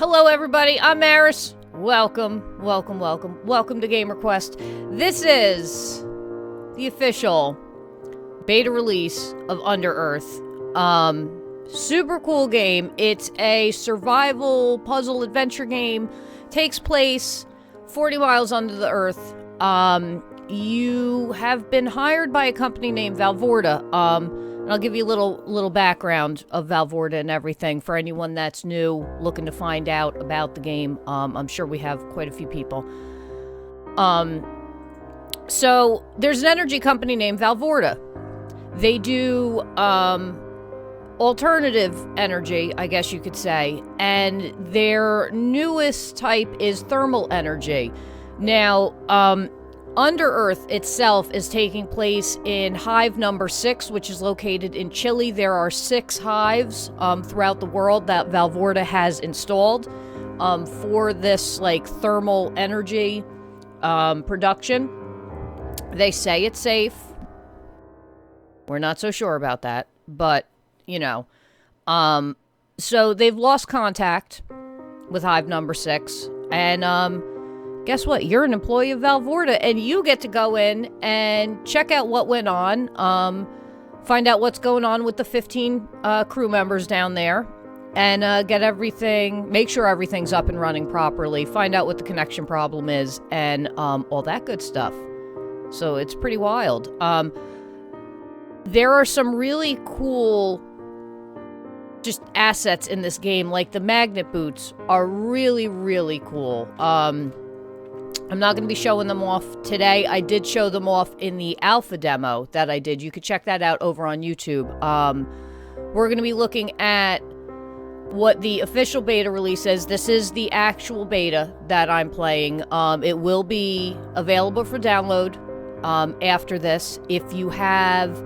Hello everybody, I'm Maris. Welcome to GamerQuest. This is the official beta release of UnderEarth. Super cool game. It's a survival puzzle adventure game. Takes place 40 miles under the earth. You have been hired by a company named Valvorta. And I'll give you a little background of Valvorta and everything for anyone that's new, looking to find out about the game. I'm sure we have quite a few people. So there's an energy company named Valvorta. They do alternative energy, I guess you could say, and their newest type is thermal energy. Now, UnderEarth itself is taking place in hive number 6, which is located in Chile. There are 6 hives throughout the world that Valvorta has installed for this like thermal energy production. They say it's safe. We're not so sure about that, but you know. So they've lost contact with hive number 6, and guess what? You're an employee of Valvorta, and you get to go in and check out what went on, find out what's going on with the 15 crew members down there, and get everything, make sure everything's up and running properly, find out what the connection problem is, and all that good stuff. So it's pretty wild. There are some really cool just assets in this game, like the magnet boots are really, really cool. I'm not going to be showing them off today. I did show them off in the alpha demo that I did. You could check that out over on YouTube. We're going to be looking at what the official beta release is. This is the actual beta that I'm playing. It will be available for download after this. If you have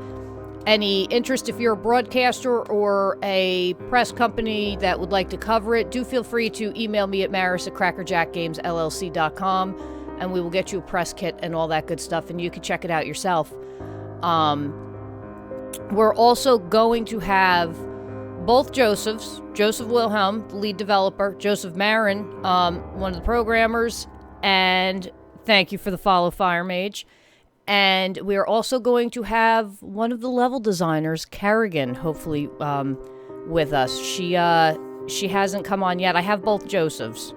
any interest, if you're a broadcaster or a press company that would like to cover it, do feel free to email me at maris@CrackerJackGamesLLC.com, and we will get you a press kit and all that good stuff, and you can check it out yourself. We're also going to have both Josephs, Joseph Wilhelm, the lead developer, Joseph Marin, one of the programmers, and thank you for the follow, Fire Mage. And we're also going to have one of the level designers, Kerrigan, hopefully with us. She hasn't come on yet. I have both Josephs.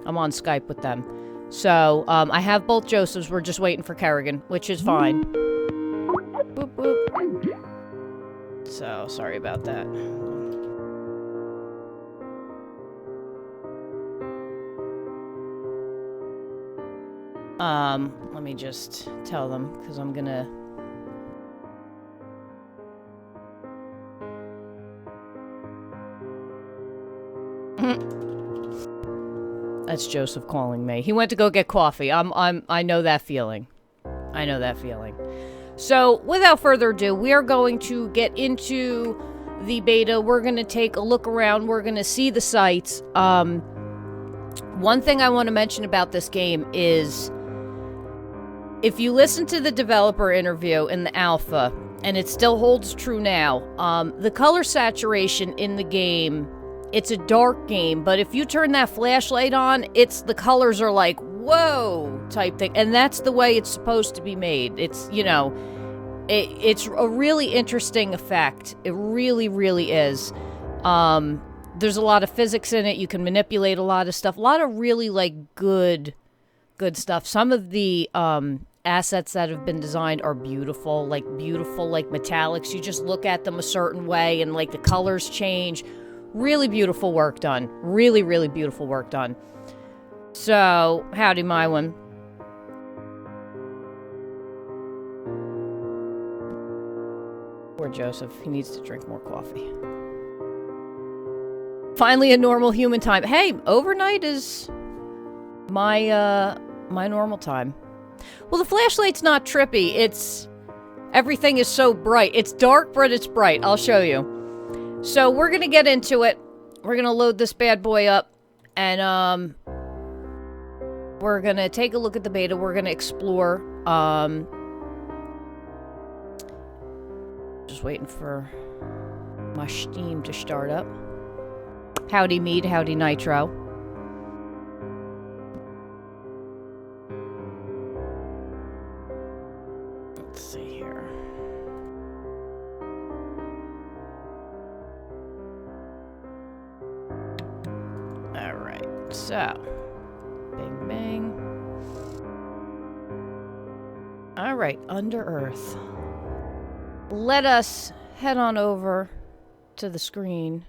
I'm on Skype with them. So I have both Josephs. We're just waiting for Kerrigan, which is fine. Boop, boop. So sorry about that. Let me just tell them, because I'm gonna... That's Joseph calling me. He went to go get coffee. I know that feeling. I know that feeling. So, without further ado, we are going to get into the beta. We're gonna take a look around. We're gonna see the sights. One thing I want to mention about this game is, if you listen to the developer interview in the alpha, and it still holds true now, the color saturation in the game, it's a dark game, but if you turn that flashlight on, the colors are like, whoa, type thing, and that's the way it's supposed to be made. It's, you know, it's a really interesting effect. It really, really is. There's a lot of physics in it. You can manipulate a lot of stuff. A lot of really, like, good stuff. Some of the, assets that have been designed are beautiful like metallics. You just look at them a certain way and like the colors change. Really beautiful work done. Really, really beautiful work done. So, howdy, my one. Poor Joseph. He needs to drink more coffee. Finally, a normal human time. Hey, overnight is my normal time. Well, the flashlight's not trippy. Everything is so bright. It's dark, but it's bright. I'll show you. So we're going to get into it. We're going to load this bad boy up. And, we're going to take a look at the beta. We're going to explore. Just waiting for my Steam to start up. Howdy Mead, howdy Nitro. So, bing, bang. All right, UnderEarth. Let us head on over to the screen.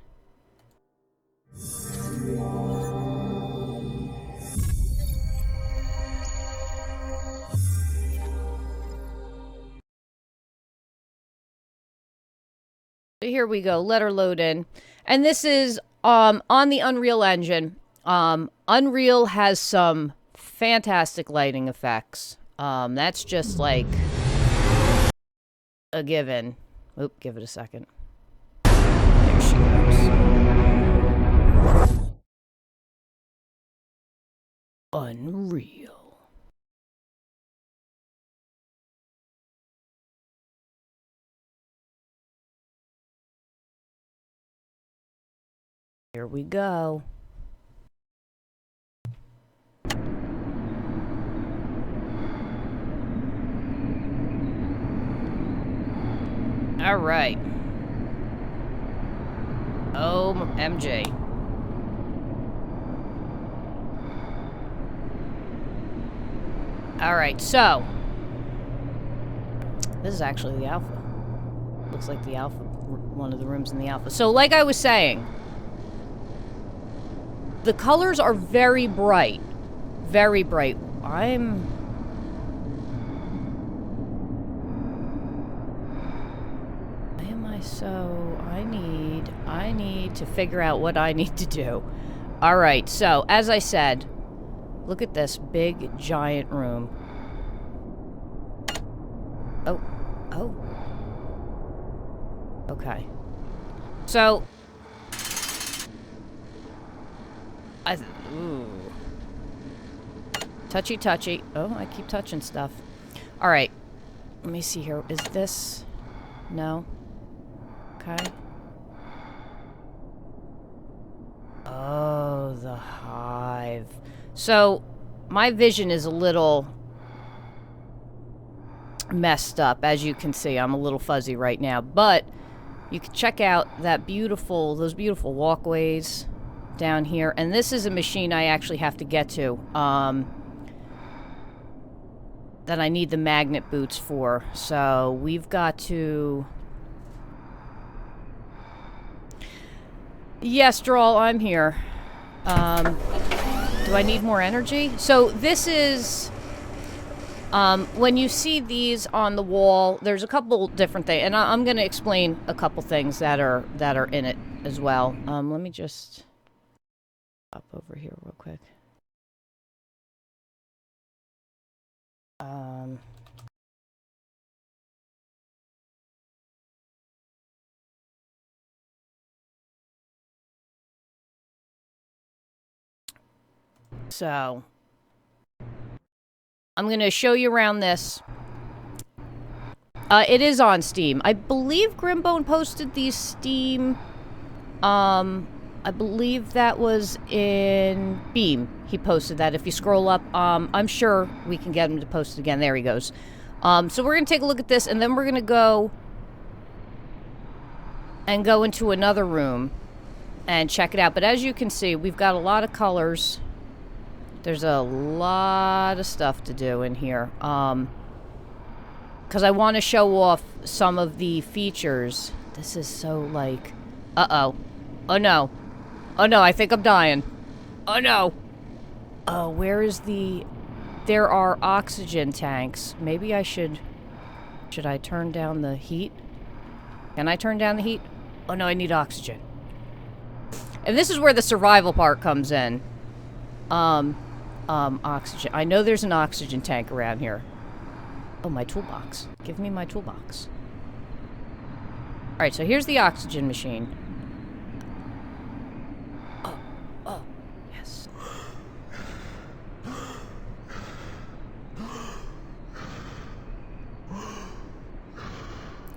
Here we go. Let her load in. And this is on the Unreal Engine. Unreal has some fantastic lighting effects. That's just like a given. Oop, give it a second. There she goes. Unreal. Here we go. All right. OMG. All right, so this is actually the alpha. Looks like the alpha, one of the rooms in the alpha. So like I was saying, the colors are very bright. Very bright. Why am I so... I need to figure out what I need to do. Alright, so, as I said, look at this big, giant room. Oh. Okay. So... Ooh. Touchy, touchy. Oh, I keep touching stuff. Alright. Let me see here. Is this... No. Okay. Oh, the hive. So, my vision is a little messed up, as you can see. I'm a little fuzzy right now, but you can check out those beautiful walkways down here. And this is a machine I actually have to get to, that I need the magnet boots for. So, we've got to... Yes, Droll, I'm here. Do I need more energy? So this is, when you see these on the wall, there's a couple different things, and I'm going to explain a couple things that are in it as well. Let me just hop over here real quick. So, I'm going to show you around this. It is on Steam. I believe Grimbone posted these Steam. I believe that was in Beam. He posted that. If you scroll up, I'm sure we can get him to post it again. There he goes. So we're going to take a look at this, and then we're going to go into another room and check it out. But as you can see, we've got a lot of colors. There's a lot of stuff to do in here. Because I want to show off some of the features. This is so like... Uh-oh. Oh, no. Oh, no, I think I'm dying. Oh, no. Oh, where is the... There are oxygen tanks. Maybe I should... Should I turn down the heat? Can I turn down the heat? Oh, no, I need oxygen. And this is where the survival part comes in. Oxygen. I know there's an oxygen tank around here. Oh, my toolbox. Give me my toolbox. Alright, so here's the oxygen machine. Oh, yes.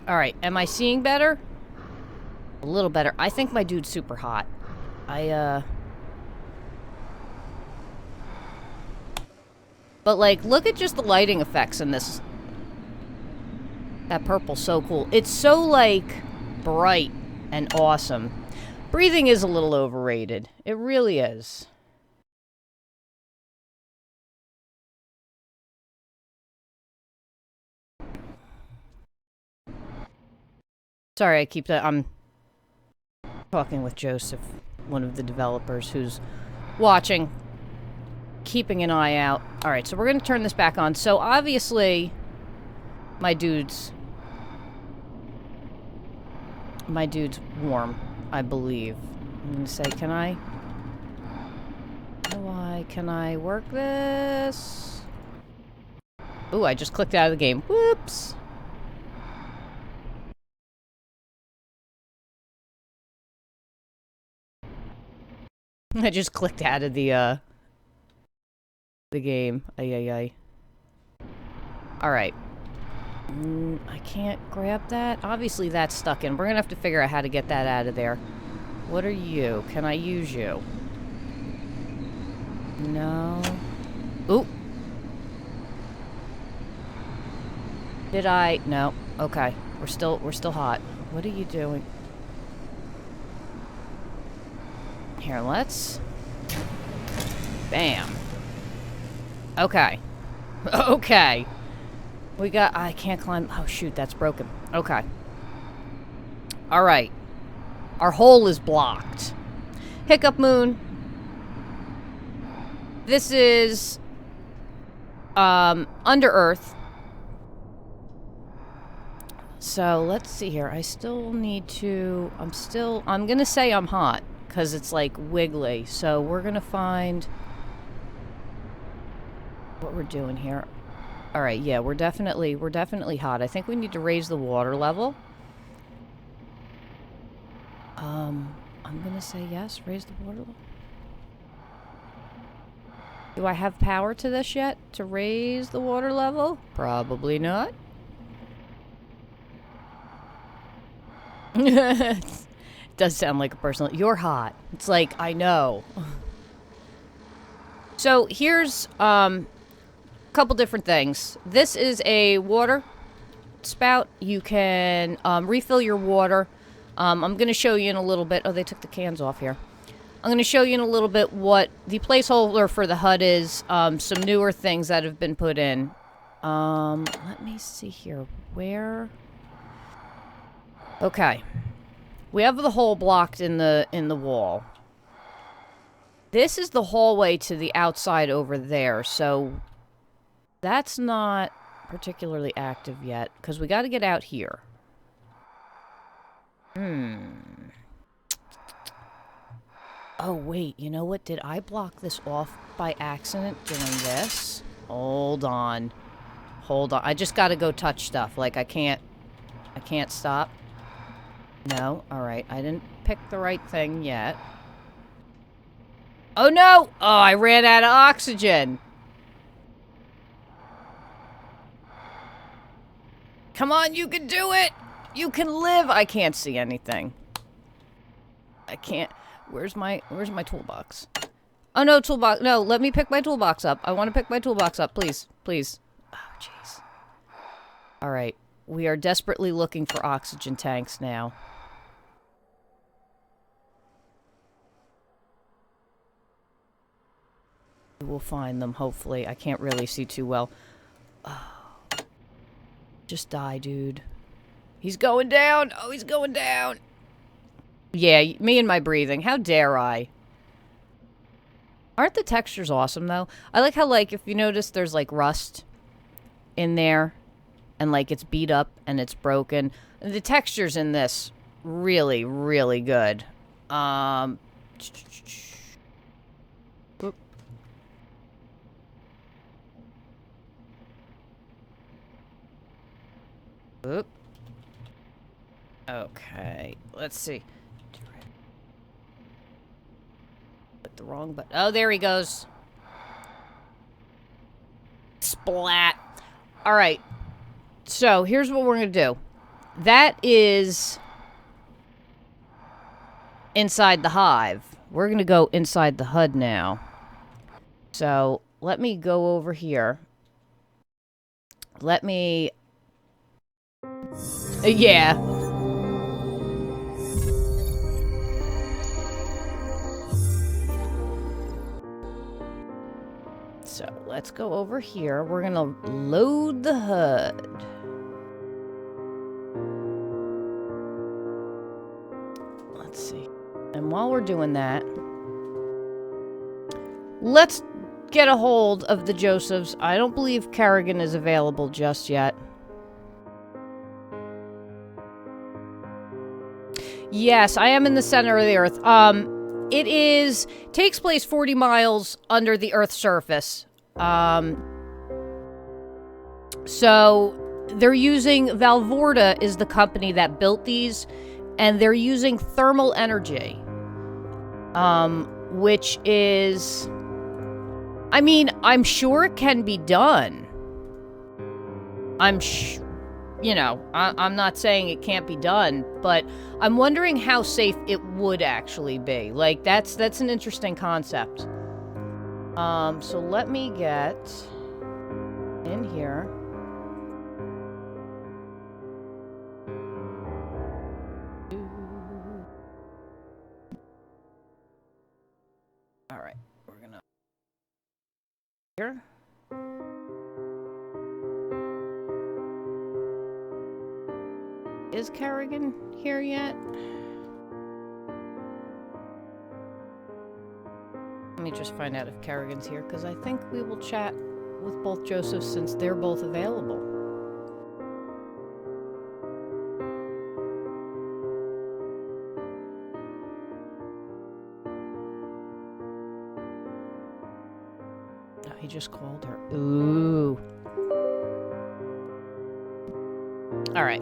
Alright, am I seeing better? A little better. I think my dude's super hot. But, like, look at just the lighting effects in this. That purple's so cool. It's so, like, bright and awesome. Breathing is a little overrated. It really is. Sorry, I keep that. I'm talking with Joseph, one of the developers who's watching, keeping an eye out. Alright, so we're going to turn this back on. So obviously, my dude's warm, I believe. I'm going to say, can I work this? Ooh, I just clicked out of the game. Whoops. I just clicked out of the game. Ay. Alright. I can't grab that. Obviously, that's stuck in. We're gonna have to figure out how to get that out of there. What are you? Can I use you? No. Ooh. Did I? No. Okay. We're still hot. What are you doing? Here, let's... Bam. Okay. Okay. We got... I can't climb... Oh, shoot. That's broken. Okay. Alright. Our hole is blocked. Hiccup Moon. This is... UnderEarth. So, let's see here. I still need to... I'm gonna say I'm hot. Because it's, like, wiggly. So, we're gonna find... what we're doing here. Alright, yeah, we're definitely hot. I think we need to raise the water level. I'm gonna say yes, raise the water level. Do I have power to this yet? To raise the water level? Probably not. It does sound like a personal... You're hot. It's like, I know. So, here's, couple different things. This is a water spout. You can refill your water. I'm going to show you in a little bit. Oh, they took the cans off here. I'm going to show you in a little bit what the placeholder for the HUD is. Some newer things that have been put in. Let me see here. Where? Okay. We have the hole blocked in the wall. This is the hallway to the outside over there, so that's not particularly active yet, because we got to get out here. Oh, wait, you know what? Did I block this off by accident doing this? Hold on. Hold on. I just got to go touch stuff. Like, I can't stop. No? Alright, I didn't pick the right thing yet. Oh, no! Oh, I ran out of oxygen. Come on, you can do it! You can live! I can't see anything. I can't... Where's my toolbox? Oh, no, toolbox. No, let me pick my toolbox up. I want to pick my toolbox up, please. Please. Oh, jeez. Alright. We are desperately looking for oxygen tanks now. We'll find them, hopefully. I can't really see too well. Oh. Just die, dude. He's going down! Oh, he's going down! Yeah, me and my breathing. How dare I? Aren't the textures awesome, though? I like how, like, if you notice, there's, like, rust in there. And, like, it's beat up and it's broken. The textures in this, really, really good. Oop. Oop. Okay, let's see. Click the wrong button. Oh, there he goes. Splat. Alright. So, here's what we're going to do. That is inside the hive. We're going to go inside the HUD now. So, let me go over here. Let me... yeah. So, let's go over here. We're going to load the HUD. And while we're doing that, let's get a hold of the Josephs. I don't believe Kerrigan is available just yet. Yes, I am in the center of the Earth. It takes place 40 miles under the Earth's surface. So they're using Valvorta is the company that built these, and they're using thermal energy, which is, I mean, I'm sure it can be done. I'm not saying it can't be done, but I'm wondering how safe it would actually be. Like, that's an interesting concept. So let me get in here. All right, we're gonna here. Is Kerrigan here yet? Let me just find out if Kerrigan's here, because I think we will chat with both Josephs since they're both available. Oh, he just called her. Ooh. All right.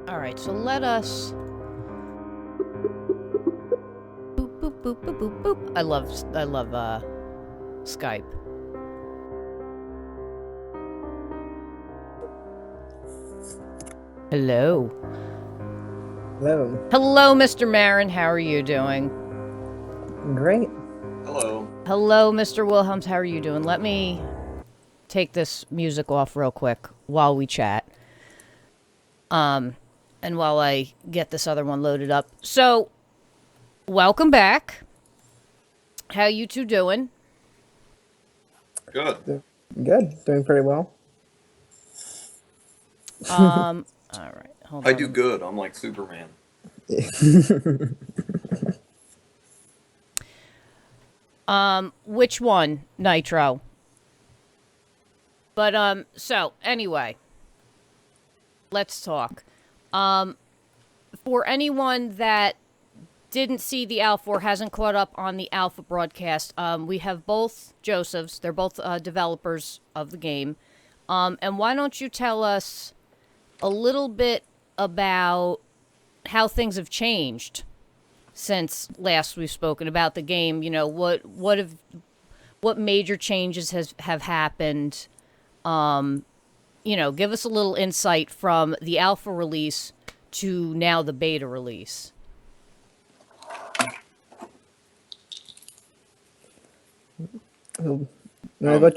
Alright, so let us... Boop, boop, boop, boop, boop, boop. I love, Skype. Hello. Hello. Hello, Mr. Marin. How are you doing? Great. Hello. Hello, Mr. Wilhelms. How are you doing? Let me take this music off real quick while we chat. And while I get this other one loaded up. So, welcome back. How you two doing? Good. Good. Doing pretty well. All right. Hold on. I do good. I'm like Superman. Which one? Nitro. But, so, anyway. Let's talk. For anyone that didn't see the alpha or hasn't caught up on the alpha broadcast, we have both Josephs. They're both developers of the game. And why don't you tell us a little bit about how things have changed since last we've spoken about the game? You know, what major changes have happened? You know, give us a little insight from the alpha release to now the beta release.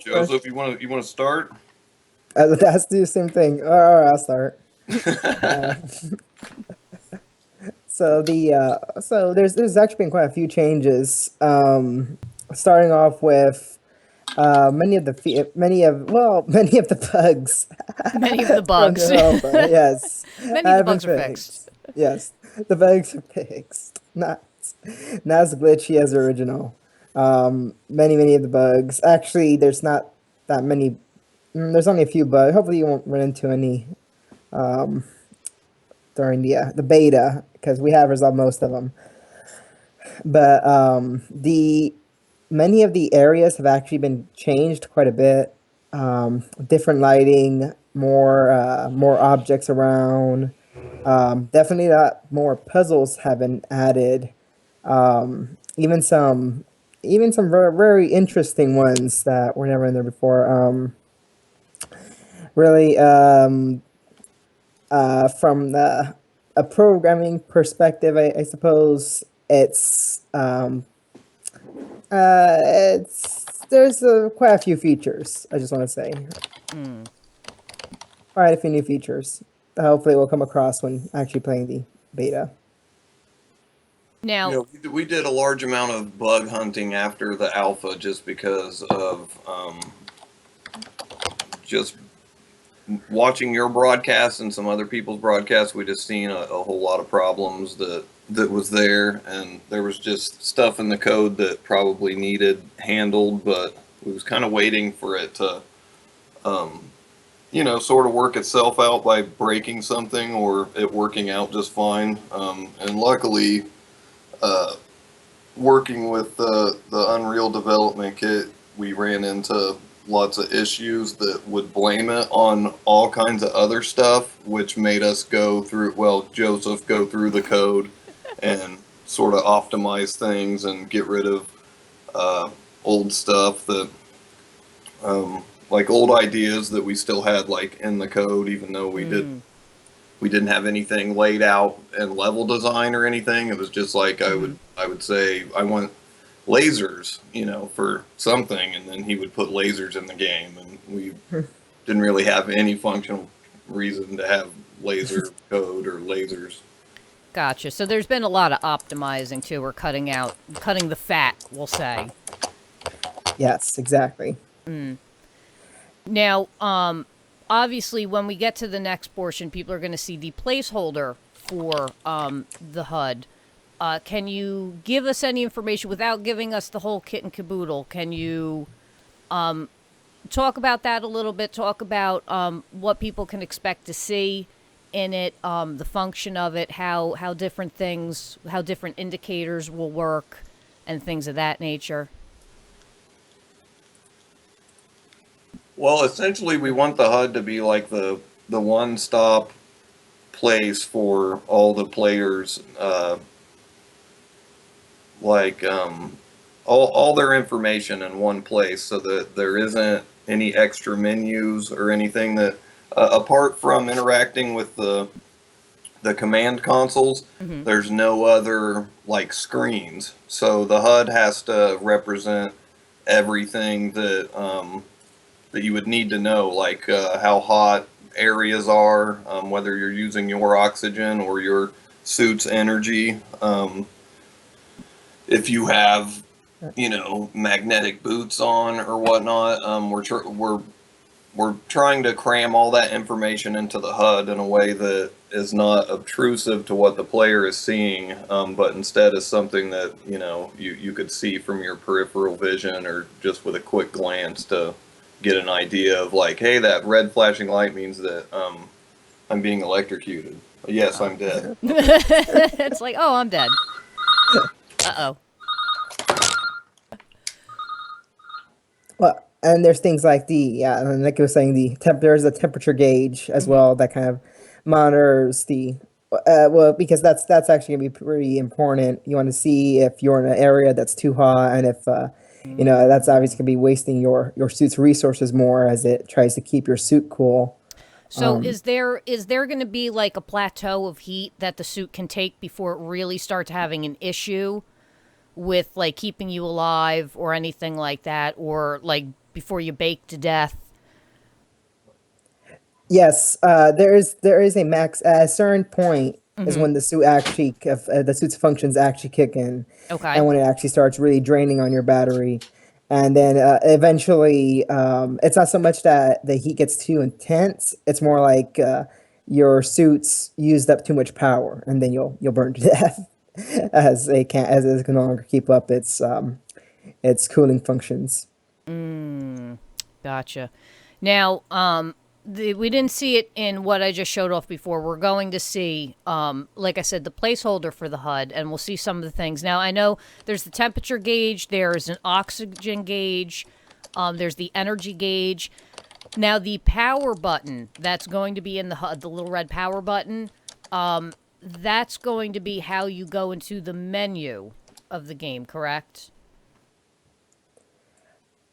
Joseph, you want to start? Let's do the same thing. All right, I'll start. So there's actually been quite a few changes. Starting off with many of the bugs. Many of the bugs. Yes. Many of the bugs are fixed. Yes, the bugs are fixed. Not as glitchy as the original. Many of the bugs. Actually, there's not that many. There's only a few bugs. Hopefully, you won't run into any during the beta, because we have resolved most of them. But many of the areas have actually been changed quite a bit. Different lighting, more objects around. Definitely a lot more puzzles have been added. Even some very, very interesting ones that were never in there before. Really, from a programming perspective, I suppose there's quite a few features. I just want to say, quite a few new features. Hopefully, we'll come across when actually playing the beta. Now, You know, we did a large amount of bug hunting after the alpha just because of just watching your broadcasts and some other people's broadcasts. We just seen a whole lot of problems that was there, and there was just stuff in the code that probably needed handled, but we was kind of waiting for it to sort of work itself out by breaking something or it working out just fine. And luckily, working with the Unreal development kit, we ran into lots of issues that would blame it on all kinds of other stuff, which made us Joseph go through the code and sort of optimize things and get rid of old stuff that, like old ideas that we still had like in the code, even though we didn't have anything laid out in level design or anything. It was just like I would say I want lasers, for something, and then he would put lasers in the game, and we didn't really have any functional reason to have laser code or lasers. gotcha. So there's been a lot of optimizing too, or cutting the fat, we'll say. Yes, exactly. Now, obviously, when we get to the next portion, people are going to see the placeholder for the HUD. Can you give us any information without giving us the whole kit and caboodle? Can you talk about that a little bit? Talk about what people can expect to see in it, the function of it, how different indicators will work, and things of that nature. Well, essentially, we want the HUD to be like the one-stop place for all the players, all their information in one place, so that there isn't any extra menus or anything that, apart from interacting with the command consoles, there's no other like screens. So the HUD has to represent everything that you would need to know, like how hot areas are, whether you're using your oxygen or your suit's energy. If you have, magnetic boots on or whatnot, we're trying to cram all that information into the HUD in a way that is not obtrusive to what the player is seeing, but instead is something that you could see from your peripheral vision or just with a quick glance to get an idea of like, hey, that red flashing light means that I'm being electrocuted. Yes, I'm dead. It's like, oh, I'm dead. Uh-oh. Well, and there's things like and like I was saying, there's a temperature gauge as well that kind of monitors because that's actually gonna be pretty important. You want to see if you're in an area that's too hot, and if that's obviously gonna be wasting your suit's resources more as it tries to keep your suit cool. So is there going to be like a plateau of heat that the suit can take before it really starts having an issue with like keeping you alive or anything like that, or like before you bake to death? Yes, there is a max at a certain point is when the suit's functions actually kick in, Okay. and when it actually starts really draining on your battery, and then eventually it's not so much that the heat gets too intense; it's more like your suit's used up too much power, and then you'll burn to death as it can no longer keep up its cooling functions. Gotcha. Now, we didn't see it in what I just showed off before. We're going to see, like I said, the placeholder for the HUD, and we'll see some of the things. Now, I know there's the temperature gauge, there's an oxygen gauge, there's the energy gauge. Now, the power button that's going to be in the HUD, the little red power button, that's going to be how you go into the menu of the game, correct?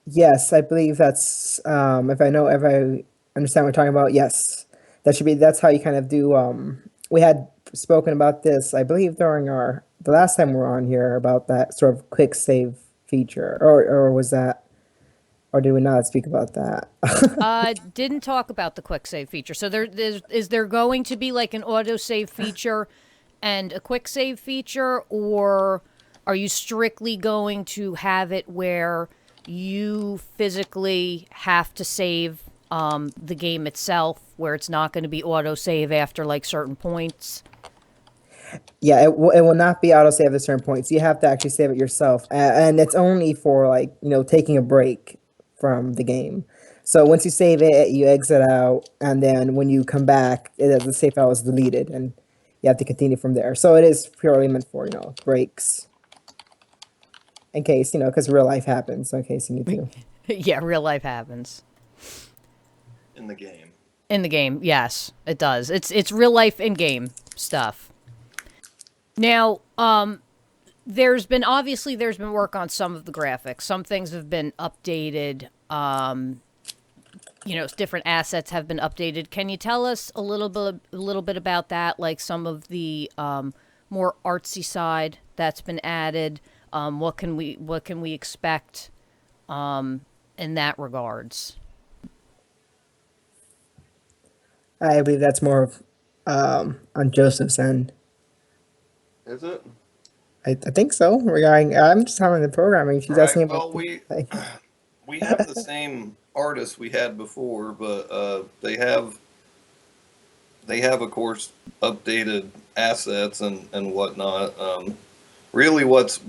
Yes, I believe that's if I understand what we're talking about. Yes, that's how you kind of do. We had spoken about this, I believe, during the last time we were on here about that sort of quick save feature, or was that, or did we not speak about that? Didn't talk about the quick save feature. So is there going to be like an auto save feature and a quick save feature, or are you strictly going to have it where you physically have to save the game itself, where it's not going to be auto save after like certain points? Yeah, it will not be autosave at certain points. You have to actually save it yourself, and it's only for like taking a break from the game. So once you save it, you exit out, and then when you come back, the save file is deleted, and you have to continue from there. So it is purely meant for breaks, in case because real life happens. So in case you need to. Yeah, real life happens. In the game. In the game, yes, it does. It's real life in game stuff. Now, there's been work on some of the graphics. Some things have been updated. Different assets have been updated. Can you tell us a little bit about that? Like some of the more artsy side that's been added. What can we expect in that regards? I believe that's more on Joseph's end. Is it? I think so. I'm just having the programming. She's asking about. Well, we have the same artists we had before, but they have of course updated assets and whatnot. Really, what's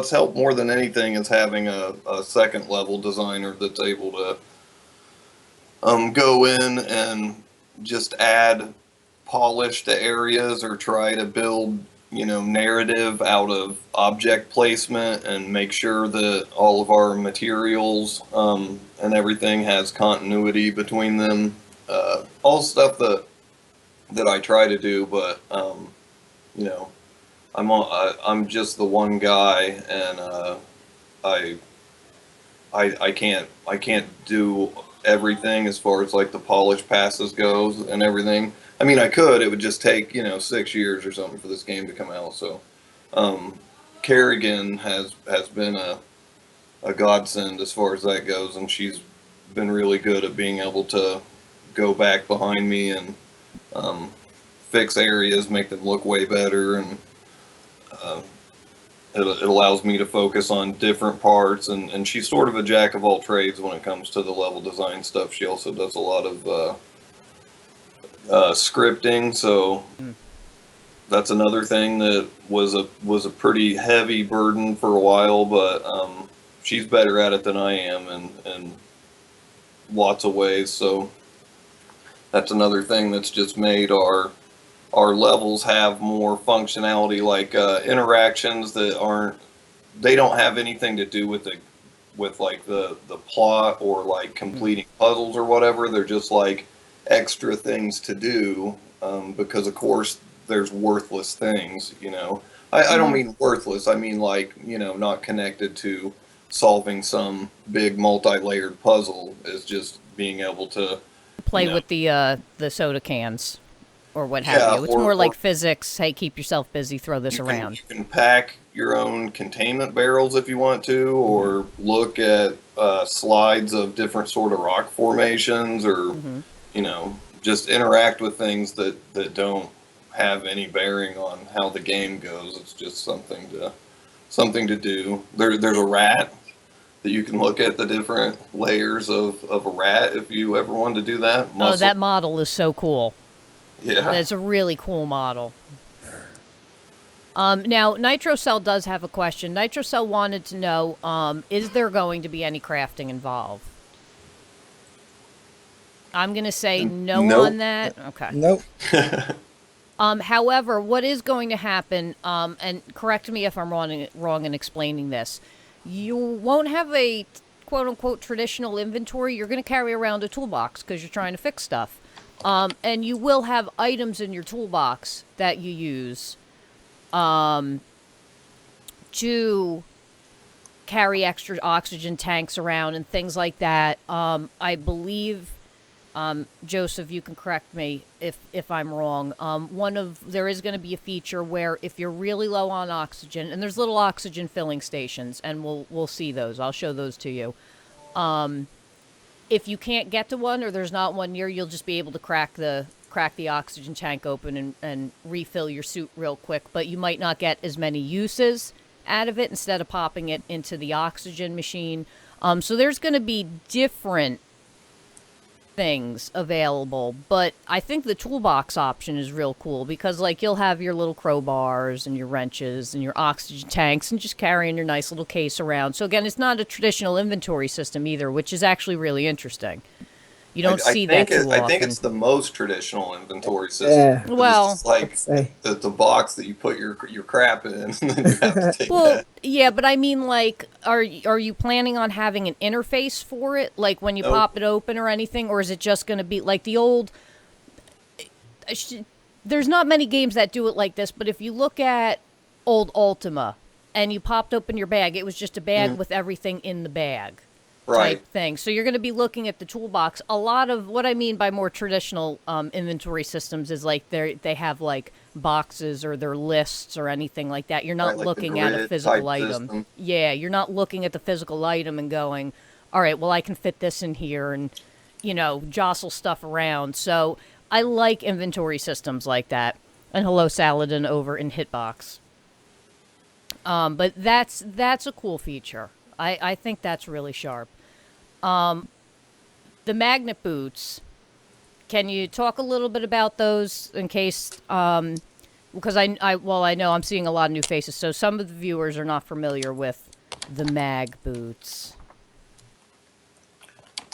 helped more than anything is having a second level designer that's able to go in and just add polish to areas or try to build narrative out of object placement and make sure that all of our materials and everything has continuity between them. All stuff that I try to do, but I'm just the one guy, and I can't do everything as far as like the polish passes goes and everything. I mean, I could. It would just take 6 years or something for this game to come out. So, Kerrigan has been a godsend as far as that goes, and she's been really good at being able to go back behind me and fix areas, make them look way better, and it allows me to focus on different parts. And she's sort of a jack of all trades when it comes to the level design stuff. She also does a lot of scripting, so that's another thing that was a pretty heavy burden for a while, but she's better at it than I am in lots of ways. So that's another thing that's just made our levels have more functionality, like interactions that don't have anything to do with like the plot or like completing puzzles or whatever. They're just like extra things to do, because of course there's worthless things, I don't mean worthless, I mean like, not connected to solving some big multi-layered puzzle. Is just being able to play with the soda cans or what have you. It's more like physics. Hey, keep yourself busy, throw this around. You can pack your own containment barrels if you want to, or look at slides of different sort of rock formations, or just interact with things that don't have any bearing on how the game goes. It's just something to do. There's a rat that you can look at the different layers of a rat if you ever wanted to do that. Oh, that model is so cool. Yeah. That's a really cool model. Now, NitroCell does have a question. NitroCell wanted to know, is there going to be any crafting involved? I'm going to say no on that. Okay. Nope. However, what is going to happen, and correct me if I'm wrong in explaining this, you won't have a quote-unquote traditional inventory. You're going to carry around a toolbox because you're trying to fix stuff. And you will have items in your toolbox that you use to carry extra oxygen tanks around and things like that. I believe, Joseph, you can correct me if I'm wrong. There is going to be a feature where if you're really low on oxygen, and there's little oxygen filling stations, and we'll see those. I'll show those to you. If you can't get to one or there's not one near, you'll just be able to crack the crack the oxygen tank open and refill your suit real quick, but you might not get as many uses out of it instead of popping it into the oxygen machine. So there's going to be different things available, but I think the toolbox option is real cool because, like, you'll have your little crowbars and your wrenches and your oxygen tanks and just carrying your nice little case around. So again, it's not a traditional inventory system either, which is actually really interesting. You don't see that too often. I think it's the most traditional inventory system. Yeah. Well, it's like the box that you put your crap in, and then you have to take that. Yeah, but I mean, like, are you planning on having an interface for it, like when you pop it open or anything, or is it just going to be like the old? There's not many games that do it like this, but if you look at old Ultima, and you popped open your bag, it was just a bag with everything in the bag. Right. Type thing. So you're going to be looking at the toolbox. A lot of what I mean by more traditional inventory systems is like they have like boxes or their lists or anything like that. You're not like looking at a physical item. System. Yeah, you're not looking at the physical item and going, all right, well, I can fit this in here and, jostle stuff around. So I like inventory systems like that. And hello, Saladin over in Hitbox. But that's a cool feature. I think that's really sharp. The magnet boots, can you talk a little bit about those in case, because I know I'm seeing a lot of new faces, so some of the viewers are not familiar with the mag boots.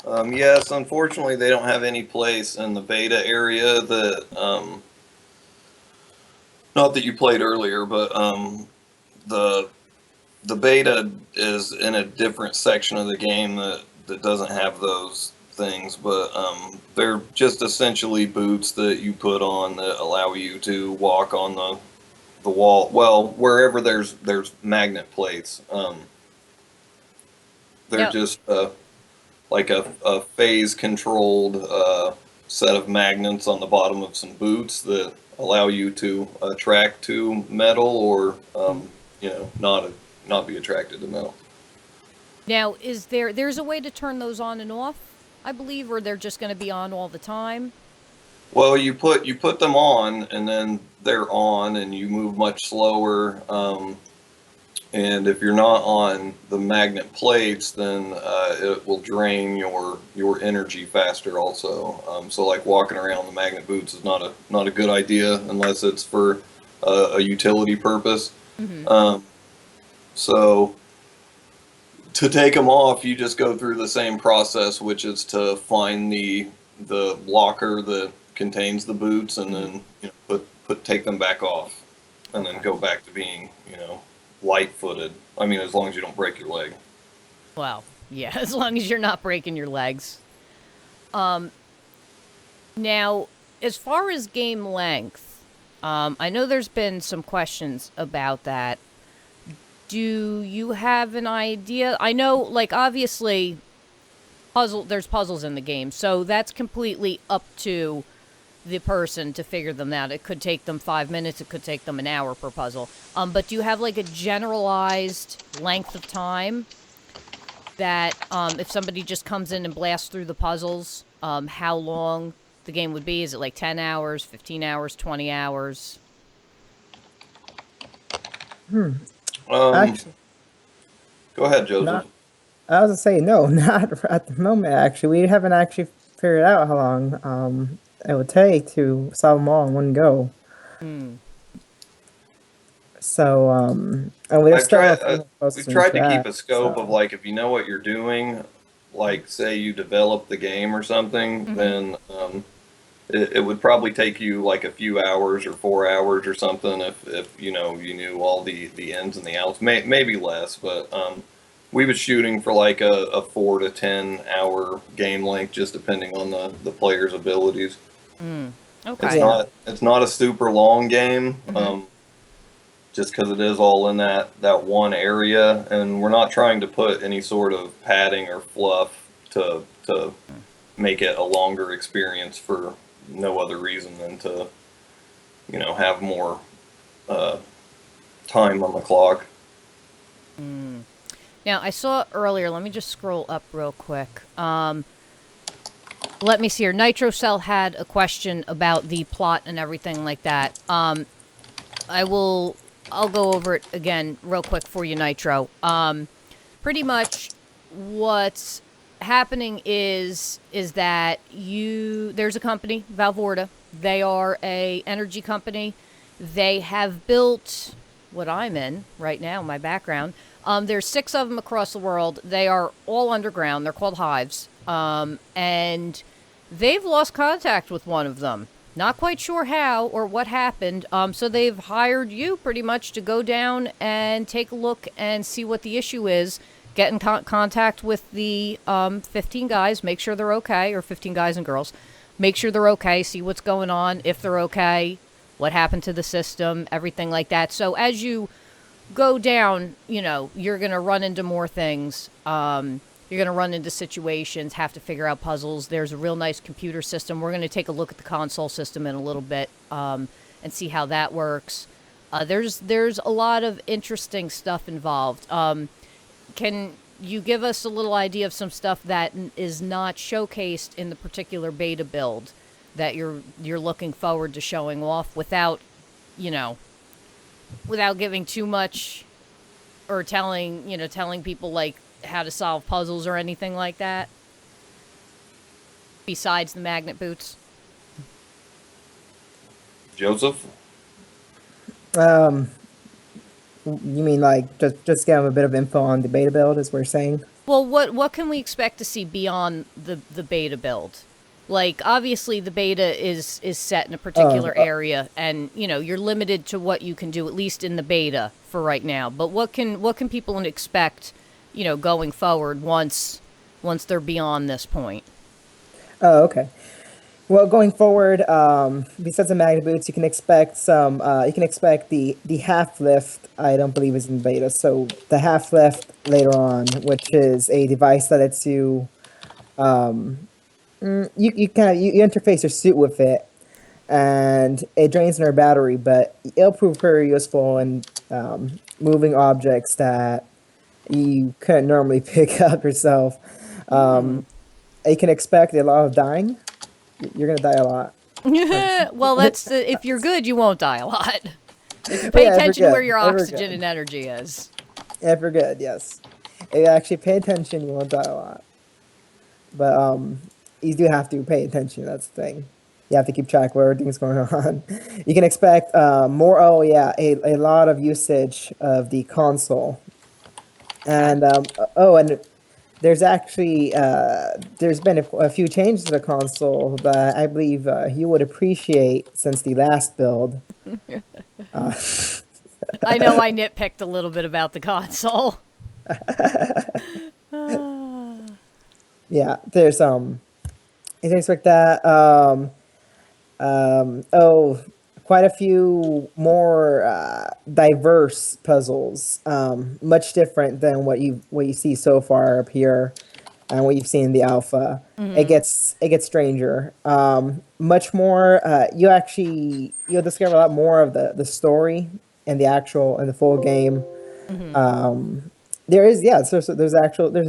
Yes, unfortunately they don't have any place in the beta area that, not that you played earlier, but the beta is in a different section of the game that doesn't have those things, but they're just essentially boots that you put on that allow you to walk on the wall. Well, wherever there's magnet plates. They're just like a phase controlled set of magnets on the bottom of some boots that allow you to attract to metal or not be attracted to metal. Now, there's a way to turn those on and off, I believe, or they're just going to be on all the time? Well, you put them on, and then they're on, and you move much slower. And if you're not on the magnet plates, then it will drain your energy faster. Also, so like walking around the magnet boots is not a good idea unless it's for a utility purpose. Mm-hmm. So to take them off, you just go through the same process, which is to find the locker that contains the boots, and then take them back off, and then go back to being light-footed. I mean, as long as you don't break your leg. Well, yeah, as long as you're not breaking your legs. Now, as far as game length, I know there's been some questions about that. Do you have an idea? I know, like, obviously, there's puzzles in the game, so that's completely up to the person to figure them out. It could take them 5 minutes, it could take them an hour per puzzle. But do you have, like, a generalized length of time that, if somebody just comes in and blasts through the puzzles, how long the game would be? Is it, like, 10 hours, 15 hours, 20 hours? Actually, go ahead, Joseph. I was gonna say no, not at the moment. Actually, we haven't actually figured out how long it would take to solve them all in one go. So, and we've tried to keep a scope of, like, if you know what you're doing, like say you develop the game or something, then it would probably take you like a few hours or 4 hours or something if you knew all the ins and the outs, maybe less, but we was shooting for like a 4 to 10 hour game length, just depending on the player's abilities. Okay. It's not a super long game, just because it is all in that one area, and we're not trying to put any sort of padding or fluff to make it a longer experience for no other reason than to have more time on the clock. Now, I saw earlier, let me just scroll up real quick. let me see here. NitroCell had a question about the plot and everything like that. I'll go over it again real quick for you, Nitro. Pretty much what's happening is that there's a company, Valvorta. They are a energy company. They have built what I'm in right now, my background. There's 6 of them across the world. They are all underground. They're called hives. And they've lost contact with one of them. Not quite sure how or what happened. So they've hired you pretty much to go down and take a look and see what the issue is. Get in contact with the 15 guys, make sure they're okay, or 15 guys and girls. Make sure they're okay, see what's going on, if they're okay, what happened to the system, everything like that. So as you go down, you're going to run into more things. You're going to run into situations, have to figure out puzzles. There's a real nice computer system. We're going to take a look at the console system in a little bit and see how that works. There's a lot of interesting stuff involved. Can you give us a little idea of some stuff that is not showcased in the particular beta build that you're looking forward to showing off without giving too much or telling people like how to solve puzzles or anything like that? Besides the magnet boots. Joseph? You mean like just give them a bit of info on the beta build, as we're saying? Well, what can we expect to see beyond the beta build? Like, obviously, the beta is set in a particular area, and you're limited to what you can do, at least in the beta for right now. But what can people expect, going forward once they're beyond this point? Oh, okay. Well, going forward, besides the magnet boots, you can expect some. You can expect the half lift. I don't believe is in beta. So the half lift later on, which is a device that lets you, you interface your suit with it, and it drains their battery, but it'll prove very useful in moving objects that you couldn't normally pick up yourself. You can expect a lot of dying. You're gonna die a lot. Well, if you're good, you won't die a lot. If you pay attention where your oxygen and energy is. If you're good, yes. If you actually pay attention, you won't die a lot. But you do have to pay attention. That's the thing. You have to keep track of everything's going on. You can expect more. Oh yeah, a lot of usage of the console. And and there's actually there's been a few changes to the console that I believe you would appreciate since the last build. I know I nitpicked a little bit about the console. Yeah, there's things like that. Quite a few more diverse puzzles, much different than what you see so far up here, and what you've seen in the alpha. Mm-hmm. It gets stranger. Much more. You'll discover a lot more of the story in the full game. Mm-hmm. There's a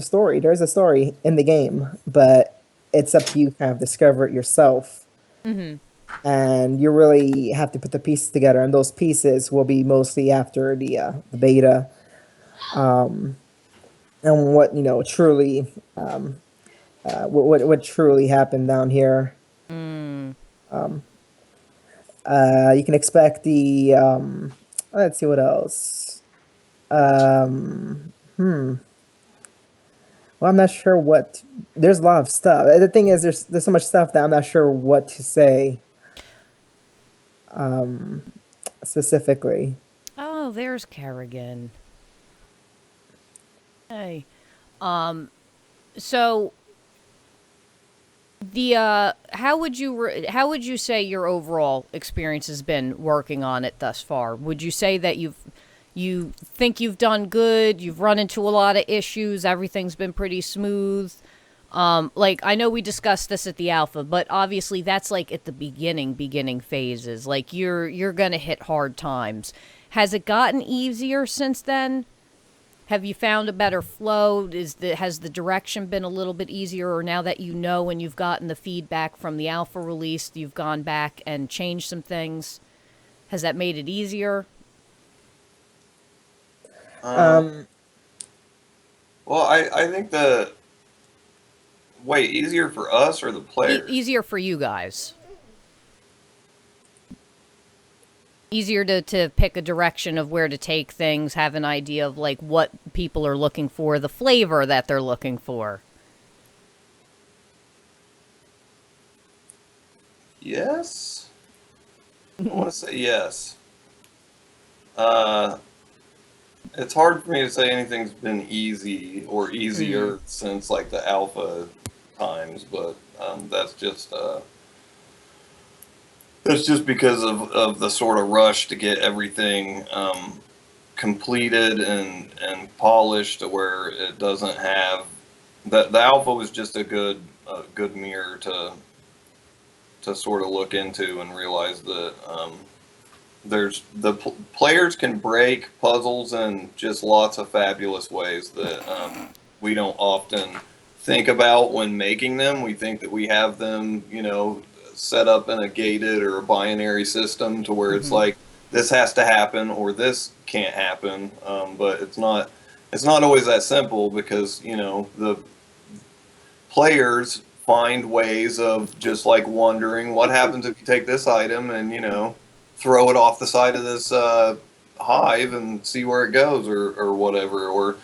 story. There's a story in the game, but it's up to you to kind of discover it yourself. Mm-hmm. And you really have to put the pieces together, and those pieces will be mostly after the beta, and what truly, what truly happened down here. Mm. You can expect the let's see what else. Well, I'm not sure what. There's a lot of stuff. The thing is, there's so much stuff that I'm not sure what to say. Specifically. Oh, there's Kerrigan. Hey, so the how would you say your overall experience has been working on it thus far? Would you say that you think you've done good? You've run into a lot of issues. Everything's been pretty smooth. Like, I know we discussed this at the alpha, but obviously that's like at the beginning phases. Like, you're gonna hit hard times. Has it gotten easier since then? Have you found a better flow? Has the direction been a little bit easier, or now that you know and you've gotten the feedback from the alpha release, you've gone back and changed some things? Has that made it easier? Um, Well, I think easier for us or the players? Easier for you guys. Easier to pick a direction of where to take things, have an idea of like what people are looking for, the flavor that they're looking for. Yes. I want to say yes. It's hard for me to say anything's been easy or easier since like the alpha times, but that's just because of the sort of rush to get everything completed and polished to where it doesn't have the alpha was just a good mirror to sort of look into and realize that there's players can break puzzles in just lots of fabulous ways that we don't often think about when making them. We think that we have them, set up in a gated or a binary system to where it's like this has to happen or this can't happen, but it's not always that simple because the players find ways of just like wondering what happens if you take this item and throw it off the side of this hive and see where it goes or whatever, or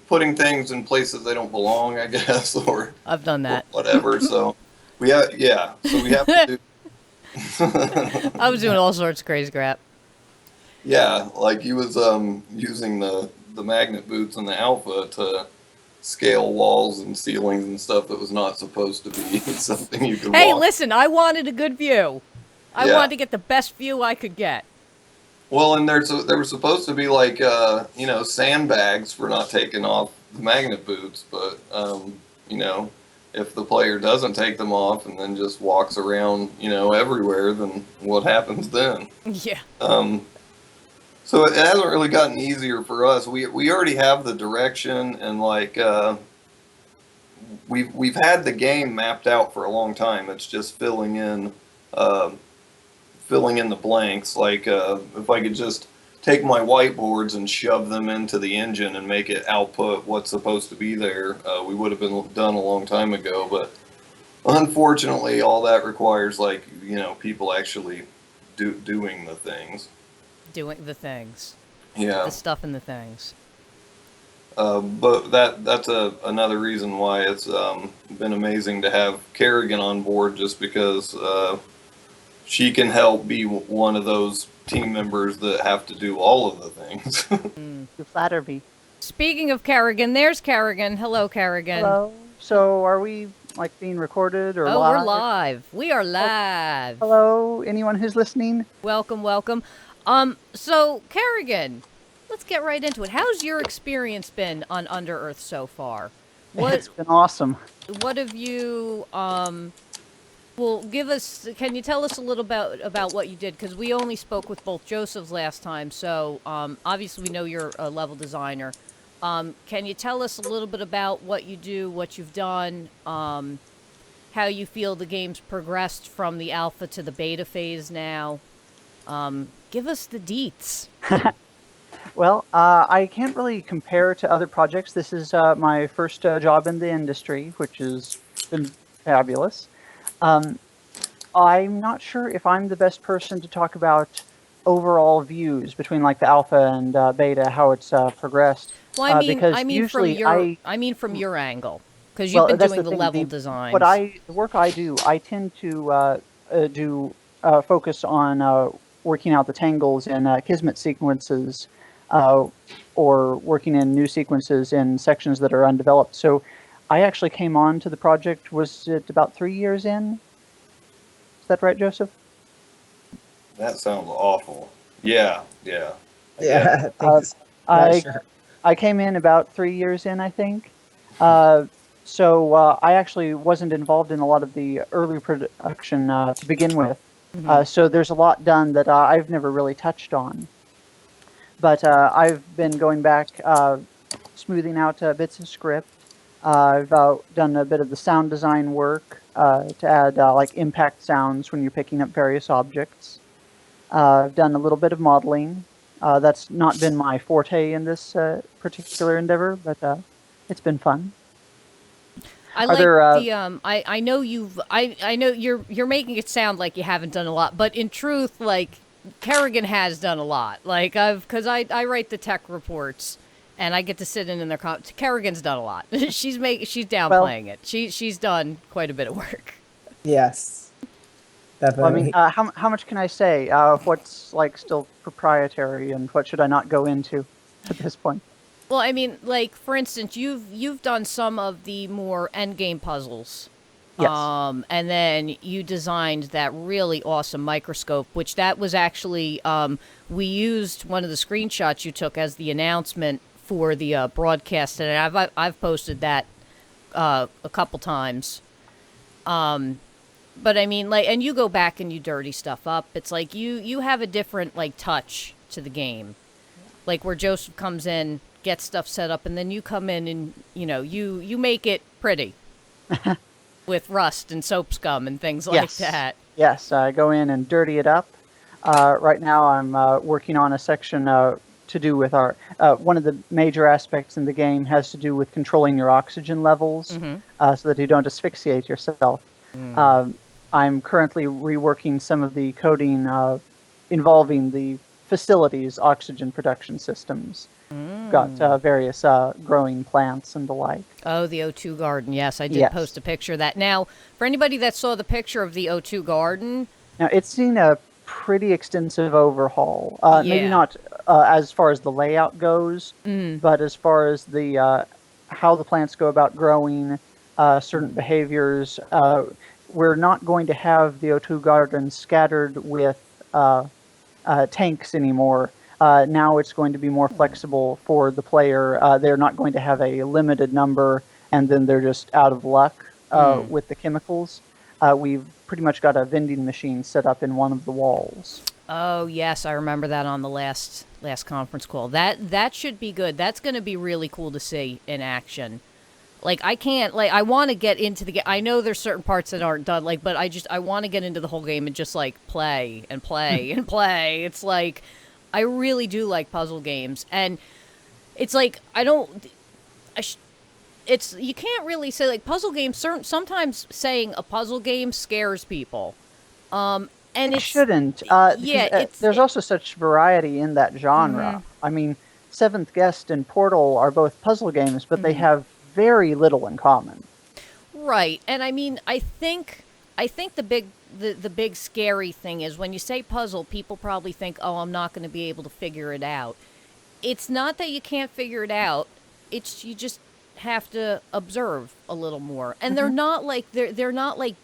putting things in places they don't belong, I guess, or I've done that. or whatever. So we have to do I was doing all sorts of crazy crap. yeah, like he was using the magnet boots in the alpha to scale walls and ceilings and stuff that was not supposed to be something you could Hey, walk. listen, I wanted a good view. I wanted to get the best view I could get. Well, and there were supposed to be like sandbags for not taking off the magnet boots, but if the player doesn't take them off and then just walks around everywhere, then what happens then? Yeah. So it hasn't really gotten easier for us. We already have the direction and like we've had the game mapped out for a long time. It's just filling in the blanks. Like if I could just take my whiteboards and shove them into the engine and make it output what's supposed to be there, we would have been done a long time ago. But unfortunately, all that requires like people actually doing the things. Doing the things. Yeah. The stuff in the things. But that's another reason why it's been amazing to have Kerrigan on board, just because she can help be one of those team members that have to do all of the things. You flatter me. Speaking of Kerrigan, there's Kerrigan. Hello, Kerrigan. Hello. So are we like being recorded or live? We're live. We are live. Hello, anyone who's listening? Welcome, welcome. So Kerrigan, let's get right into it. How's your experience been on UnderEarth so far? It's been awesome. What have you, well, can you tell us a little about what you did? Because we only spoke with both Josephs last time, so obviously we know you're a level designer. Can you tell us a little bit about what you do, what you've done, how you feel the game's progressed from the alpha to the beta phase now? Give us the deets. Well, I can't really compare to other projects. This is my first job in the industry, which has been fabulous. I'm not sure if I'm the best person to talk about overall views between like the alpha and beta, how it's progressed. Well, I mean from your angle, because you've been doing the level designs. The work I do, I tend to focus on working out the tangles in Kismet sequences, or working in new sequences in sections that are undeveloped. So I actually came on to the project, was it about 3 years in? Is that right, Joseph? That sounds awful. Yeah. Yeah. I came in about 3 years in, I think. So I actually wasn't involved in a lot of the early production to begin with. So there's a lot done that I've never really touched on. But I've been going back smoothing out bits of script. I've done a bit of the sound design work to add like impact sounds when you're picking up various objects. I've done a little bit of modeling. That's not been my forte in this particular endeavor, but it's been fun. I like the I know I know you're making it sound like you haven't done a lot, but in truth, like Kerrigan has done a lot. Like because I write the tech reports and I get to sit in their Kerrigan's done a lot. she's downplaying it. She's done quite a bit of work. Yes, definitely. Well, I mean, how much can I say? What's like still proprietary, and what should I not go into at this point? Well, I mean, like for instance, you've done some of the more endgame puzzles. Yes. And then you designed that really awesome microscope, which that was actually we used one of the screenshots you took as the announcement for the broadcast, and I've posted that a couple times. But I mean, like, and you go back and you dirty stuff up. It's like you have a different like touch to the game, like where Joseph comes in, gets stuff set up, and then you come in and you make it pretty with rust and soap scum and things like that. Yes, I go in and dirty it up. Right now, I'm working on a section to do with our one of the major aspects in the game has to do with controlling your oxygen levels, so that you don't asphyxiate yourself. I'm currently reworking some of the coding involving the facility's oxygen production systems. Got various growing plants and the like. Oh, the O2 garden. Yes, I did post a picture of that. Now, for anybody that saw the picture of the O2 garden... Now, it's seen a pretty extensive overhaul. Maybe not as far as the layout goes, but as far as the how the plants go about growing, certain behaviors. We're not going to have the O2 garden scattered with tanks anymore. Now it's going to be more flexible for the player. They're not going to have a limited number, and then they're just out of luck with the chemicals. We've pretty much got a vending machine set up in one of the walls. Oh, yes, I remember that on the last conference call. That should be good. That's going to be really cool to see in action. Like, I want to get into the game. I know there's certain parts that aren't done, like, but I want to get into the whole game and just, like, play and play and play. It's like... I really do like puzzle games, and it's like you can't really say like puzzle games. Sometimes saying a puzzle game scares people, and it shouldn't. There's also such variety in that genre. I mean, Seventh Guest and Portal are both puzzle games, but they have very little in common. Right, and I mean, I think the big scary thing is when you say puzzle, people probably think, oh, I'm not going to be able to figure it out. It's not that you can't figure it out. It's you just have to observe a little more. And they're not like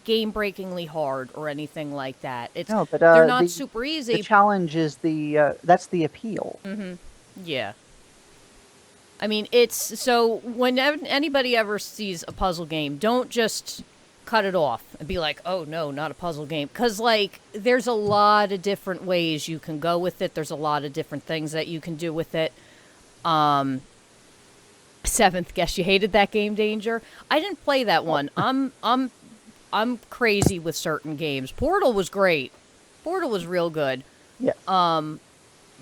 game-breakingly hard or anything like that. They're not super easy. The challenge is that's the appeal. Yeah. I mean, it's so when anybody ever sees a puzzle game, don't just cut it off and be like, oh no, not a puzzle game, because like there's a lot of different ways you can go with it. There's a lot of different things that you can do with it. Seventh Guess, you hated that game, Danger. I didn't play that one. I'm crazy with certain games. Portal was great. Portal was real good. Yeah.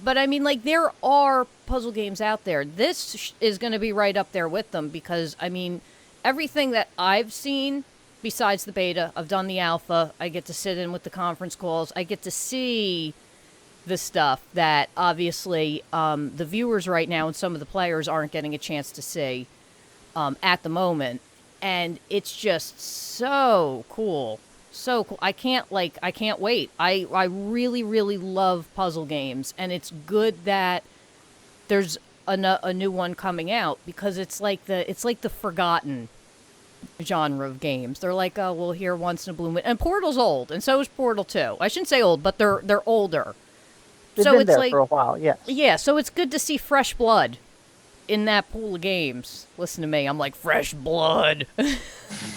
But I mean, like, there are puzzle games out there. This is going to be right up there with them because I mean, everything that I've seen besides the beta, I've done the alpha, I get to sit in with the conference calls, I get to see the stuff that obviously the viewers right now and some of the players aren't getting a chance to see at the moment. And it's just so cool. So cool. I can't wait. I really, really love puzzle games, and it's good that there's a new one coming out because it's like the forgotten genre of games. They're like, oh, we'll hear once in a blue moon. And Portal's old, and so is Portal 2. I shouldn't say old, but they're older. They've been there for a while, yes. Yeah, so it's good to see fresh blood in that pool of games. Listen to me, I'm like, fresh blood.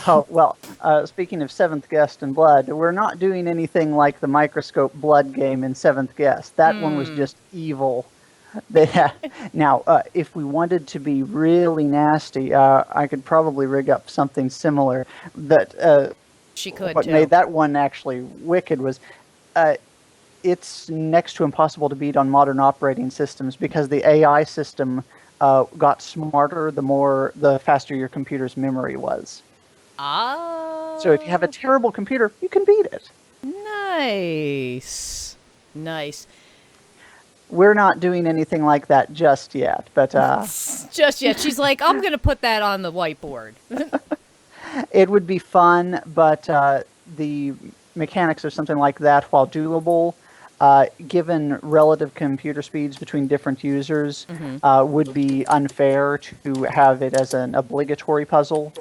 Oh, well, speaking of Seventh Guest and Blood, we're not doing anything like the microscope blood game in Seventh Guest. That one was just evil. Now, if we wanted to be really nasty, I could probably rig up something similar. That She could what too. made that one actually wicked was it's next to impossible to beat on modern operating systems because the AI system got smarter the faster your computer's memory was. So if you have a terrible computer, you can beat it. Nice. Nice. We're not doing anything like that just yet, but Just yet. She's like, I'm going to put that on the whiteboard. it would be fun, but the mechanics of something like that, while doable, given relative computer speeds between different users, would be unfair to have it as an obligatory puzzle.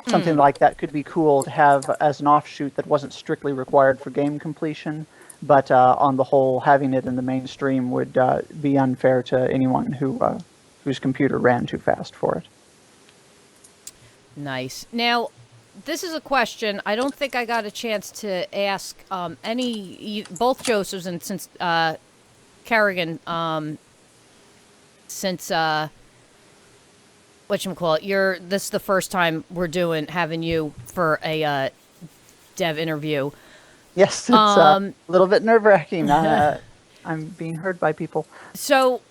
Something like that could be cool to have as an offshoot that wasn't strictly required for game completion, but on the whole, having it in the mainstream would be unfair to anyone whose computer ran too fast for it. Nice. Now, this is a question I don't think I got a chance to ask both Josephs, and since Kerrigan, since whatchamacallit, this is the first time we're having you for a dev interview. Yes, it's a little bit nerve-wracking. I'm being heard by people. So,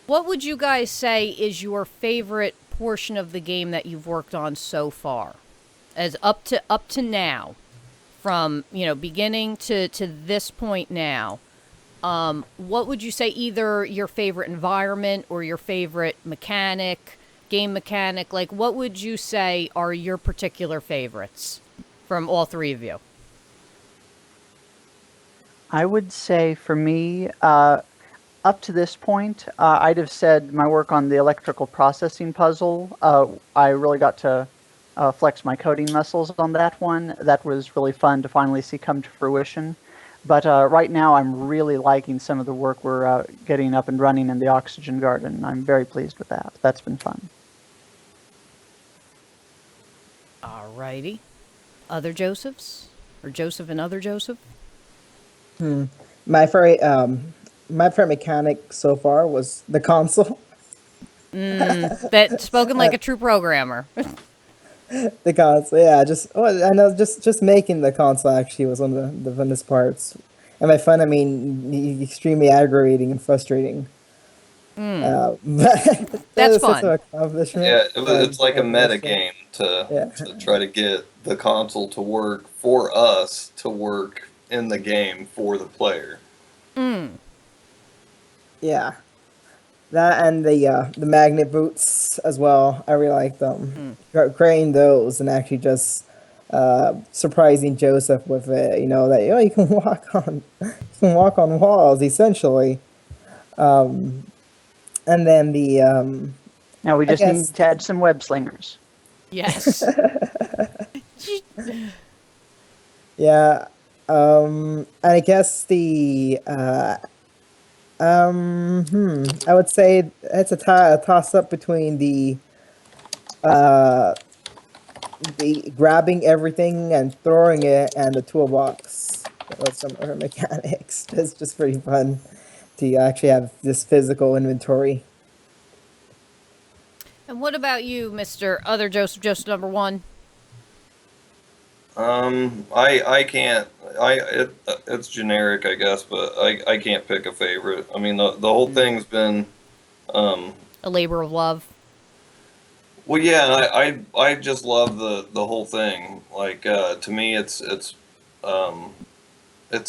what would you guys say is your favorite portion of the game that you've worked on so far, as up to now, from beginning to this point now? What would you say, either your favorite environment or your favorite game mechanic? Like, what would you say are your particular favorites from all three of you? I would say for me, up to this point, I'd have said my work on the electrical processing puzzle. I really got to flex my coding muscles on that one. That was really fun to finally see come to fruition. But right now, I'm really liking some of the work we're getting up and running in the oxygen garden. I'm very pleased with that. That's been fun. Alrighty. Other Josephs? Or Joseph and other Joseph? My favorite mechanic so far was the console. That spoken like a true programmer. The console, yeah. I know. Just making the console actually was one of the funnest parts. And by fun, I mean extremely aggravating and frustrating. But That's was such an fun. accomplishment. Yeah, it's like a meta game to Yeah. try to get the console to work for us to work in the game for the player. Yeah, that and the magnet boots as well. I really like them. Creating those and actually just surprising Joseph with it. That you can walk on walls essentially. And then the Now we I just guess- need to add some web slingers. Yes. yeah, and I guess I would say it's a toss up between the grabbing everything and throwing it and the toolbox. With some of her mechanics. It's just pretty fun to actually have this physical inventory. And what about you, Mr. Other Joseph number one? I can't. It's generic, I guess, but I can't pick a favorite. I mean, the whole thing's been, A labor of love. well, yeah. I just love the whole thing. Like, to me, it's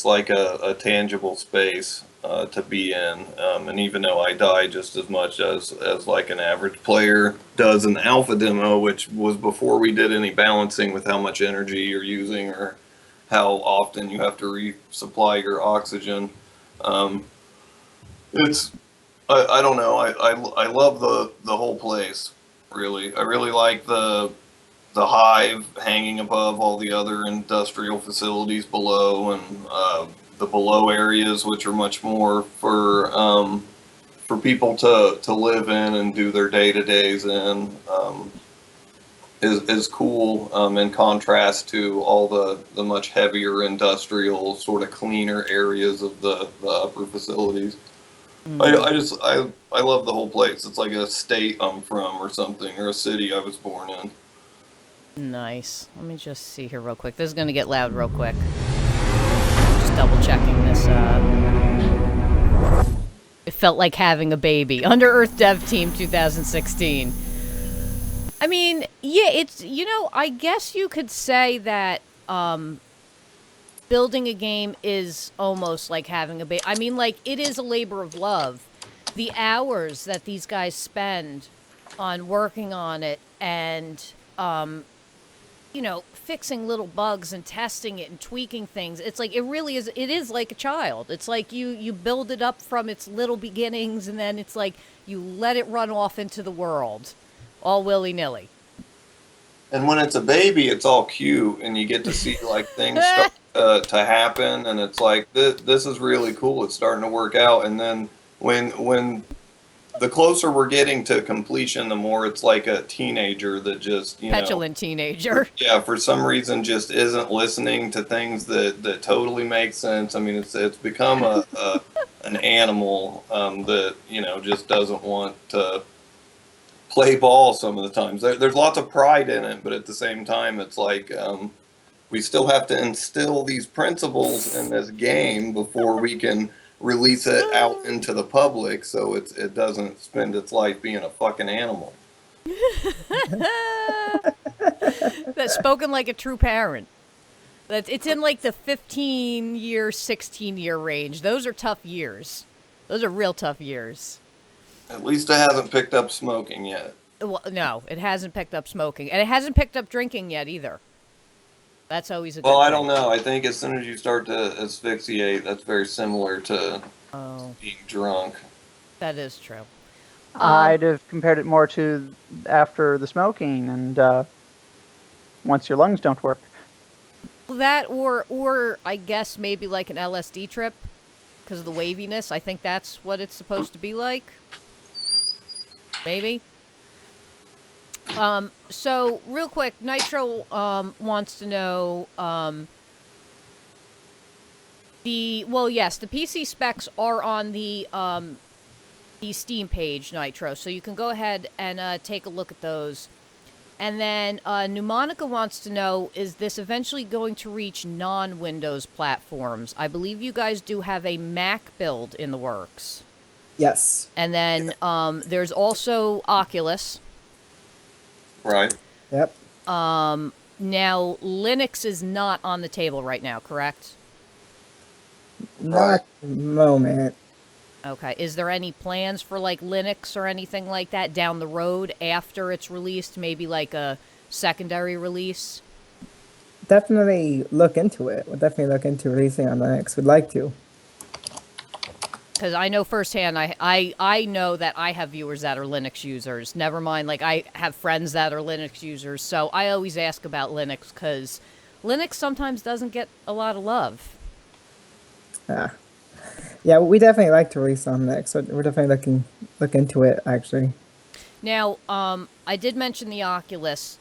like a tangible space to be in, and even though I die just as much as like an average player does in the alpha demo, which was before we did any balancing with how much energy you're using or how often you have to resupply your oxygen. It's I don't know. I love the whole place. Really, I really like the hive hanging above all the other industrial facilities below, and the below areas, which are much more for people to live in and do their day-to-days in, is cool, in contrast to all the much heavier industrial, sort of cleaner areas of the upper facilities. I love the whole place. It's like a state I'm from or something, or a city I was born in. Nice. Let me just see here real quick. This is going to get loud real quick. Just double checking this. It felt like having a baby. UnderEarth Dev Team 2016. I mean, yeah, it's, I guess you could say that building a game is almost like having a baby. I mean, like, it is a labor of love. The hours that these guys spend on working on it and, fixing little bugs and testing it and tweaking things. It's like, it is like a child. It's like you build it up from its little beginnings, and then it's like you let it run off into the world all willy-nilly. And when it's a baby, it's all cute, and you get to see like things start to happen, and it's like this is really cool. It's starting to work out, and then when the closer we're getting to completion, the more it's like a teenager that just petulant teenager. Yeah, for some reason, just isn't listening to things that totally make sense. I mean, it's become an animal that just doesn't want to play ball some of the times. There's lots of pride in it, but at the same time, it's like we still have to instill these principles in this game before we can release it out into the public, so it doesn't spend its life being a fucking animal. That's spoken like a true parent. It's in like the 15-year, 16-year range. Those are tough years. Those are real tough years. At least it hasn't picked up smoking yet. Well, no, it hasn't picked up smoking, and it hasn't picked up drinking yet either. That's always a good thing. I don't know. I think as soon as you start to asphyxiate, that's very similar to being drunk. That is true. I'd have compared it more to after the smoking and once your lungs don't work. That or I guess maybe like an LSD trip because of the waviness. I think that's what it's supposed to be like. Maybe. So real quick, Nitro wants to know the PC specs are on the Steam page, Nitro, so you can go ahead and take a look at those. And then Pneumonica wants to know, is this eventually going to reach non-Windows platforms? I believe you guys do have a Mac build in the works. Yes. And then there's also Oculus. Right. Yep. Now, Linux is not on the table right now, correct? Not at the moment. Okay. Is there any plans for, like, Linux or anything like that down the road after it's released? Maybe, like, a secondary release? Definitely look into it. We'll definitely look into releasing on Linux. We'd like to. Because I know firsthand, I know that I have viewers that are Linux users. Never mind, like, I have friends that are Linux users. So I always ask about Linux because Linux sometimes doesn't get a lot of love. Yeah, we definitely like to release on Linux. So we're definitely look into it, actually. Now, I did mention the Oculus.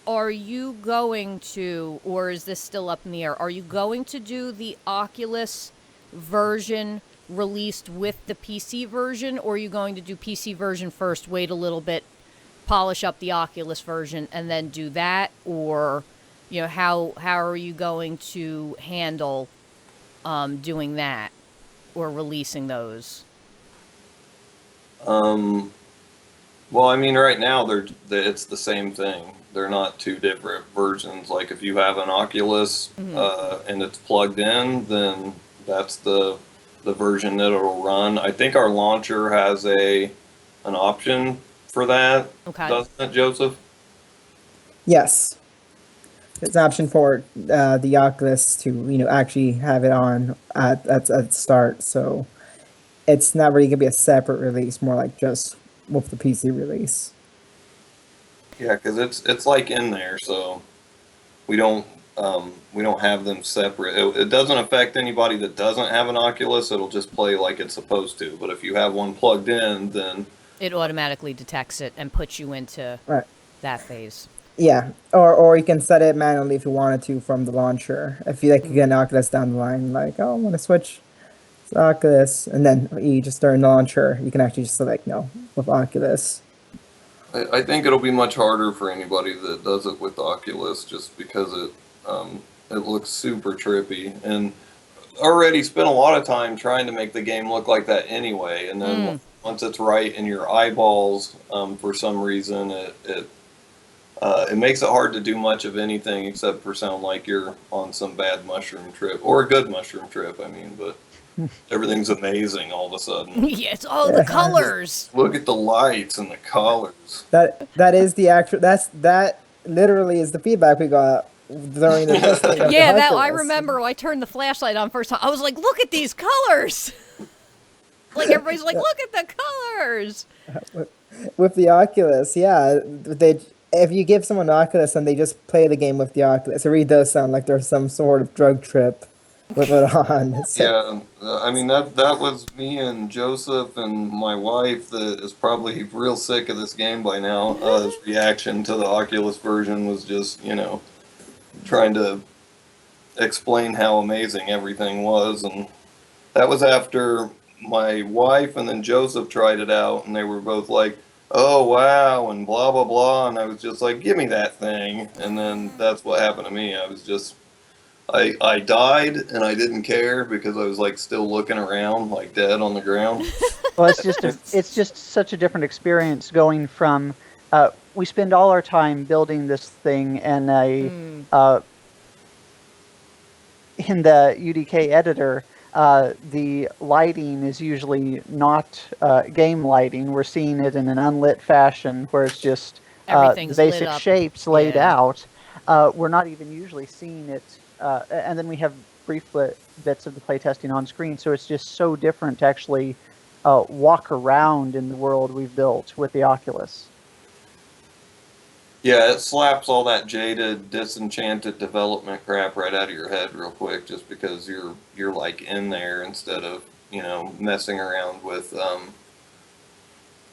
Are you going to, or is this still up in the air, are you going to do the Oculus version released with the PC version, or are you going to do PC version first, wait a little bit, polish up the Oculus version, and then do that? Or, how are you going to handle doing that, or releasing those? Well, I mean, right now it's the same thing. They're not two different versions. Like if you have an Oculus and it's plugged in, then that's the version that it'll run. I think our launcher has an option for that. Okay. Doesn't it, Joseph? Yes. It's an option for the Oculus to actually have it on at the start. So it's not really gonna be a separate release, more like just with the PC release. Yeah, because it's like in there, so we don't have them separate. It doesn't affect anybody that doesn't have an Oculus. It'll just play like it's supposed to. But if you have one plugged in, then it automatically detects it and puts you into that phase. Yeah, or you can set it manually if you wanted to from the launcher. If you get an Oculus down the line, like, I want to switch It's Oculus, and then you just during the launcher, you can actually just select no with Oculus. I think it'll be much harder for anybody that does it with Oculus, just because it looks super trippy, and already spent a lot of time trying to make the game look like that anyway. And then once it's right in your eyeballs, for some reason, it makes it hard to do much of anything except for sound like you're on some bad mushroom trip, or a good mushroom trip. I mean, but everything's amazing all of a sudden. Yeah, it's all the colors. Look at the lights and the colors. That is the actual. That literally is the feedback we got during the testing. Of Yeah, the that I Oculus. remember. I turned the flashlight on first time. I was like, "Look at these colors!" Like everybody's like, "Look at the colors!" With the Oculus, yeah, if you give someone an Oculus and they just play the game with the Oculus, it really does sound like there's some sort of drug trip with it on. So, Yeah, I mean that was me and Joseph and my wife that is probably real sick of this game by now. His reaction to the Oculus version was just, trying to explain how amazing everything was, and that was after my wife and then Joseph tried it out, and they were both like, "Oh wow," and blah blah blah, and I was just like, "Give me that thing," and then that's what happened to me. I died and I didn't care because I was like still looking around like dead on the ground. Well, it's just such a different experience going from we spend all our time building this thing in in the UDK editor. The lighting is usually not game lighting. We're seeing it in an unlit fashion where it's just the Everything's lit basic up. shapes laid Yeah. out. We're not even usually seeing it. And then we have brief bits of the playtesting on screen. So it's just so different to actually walk around in the world we've built with the Oculus. Yeah, it slaps all that jaded, disenchanted development crap right out of your head real quick, just because you're like in there instead of messing around with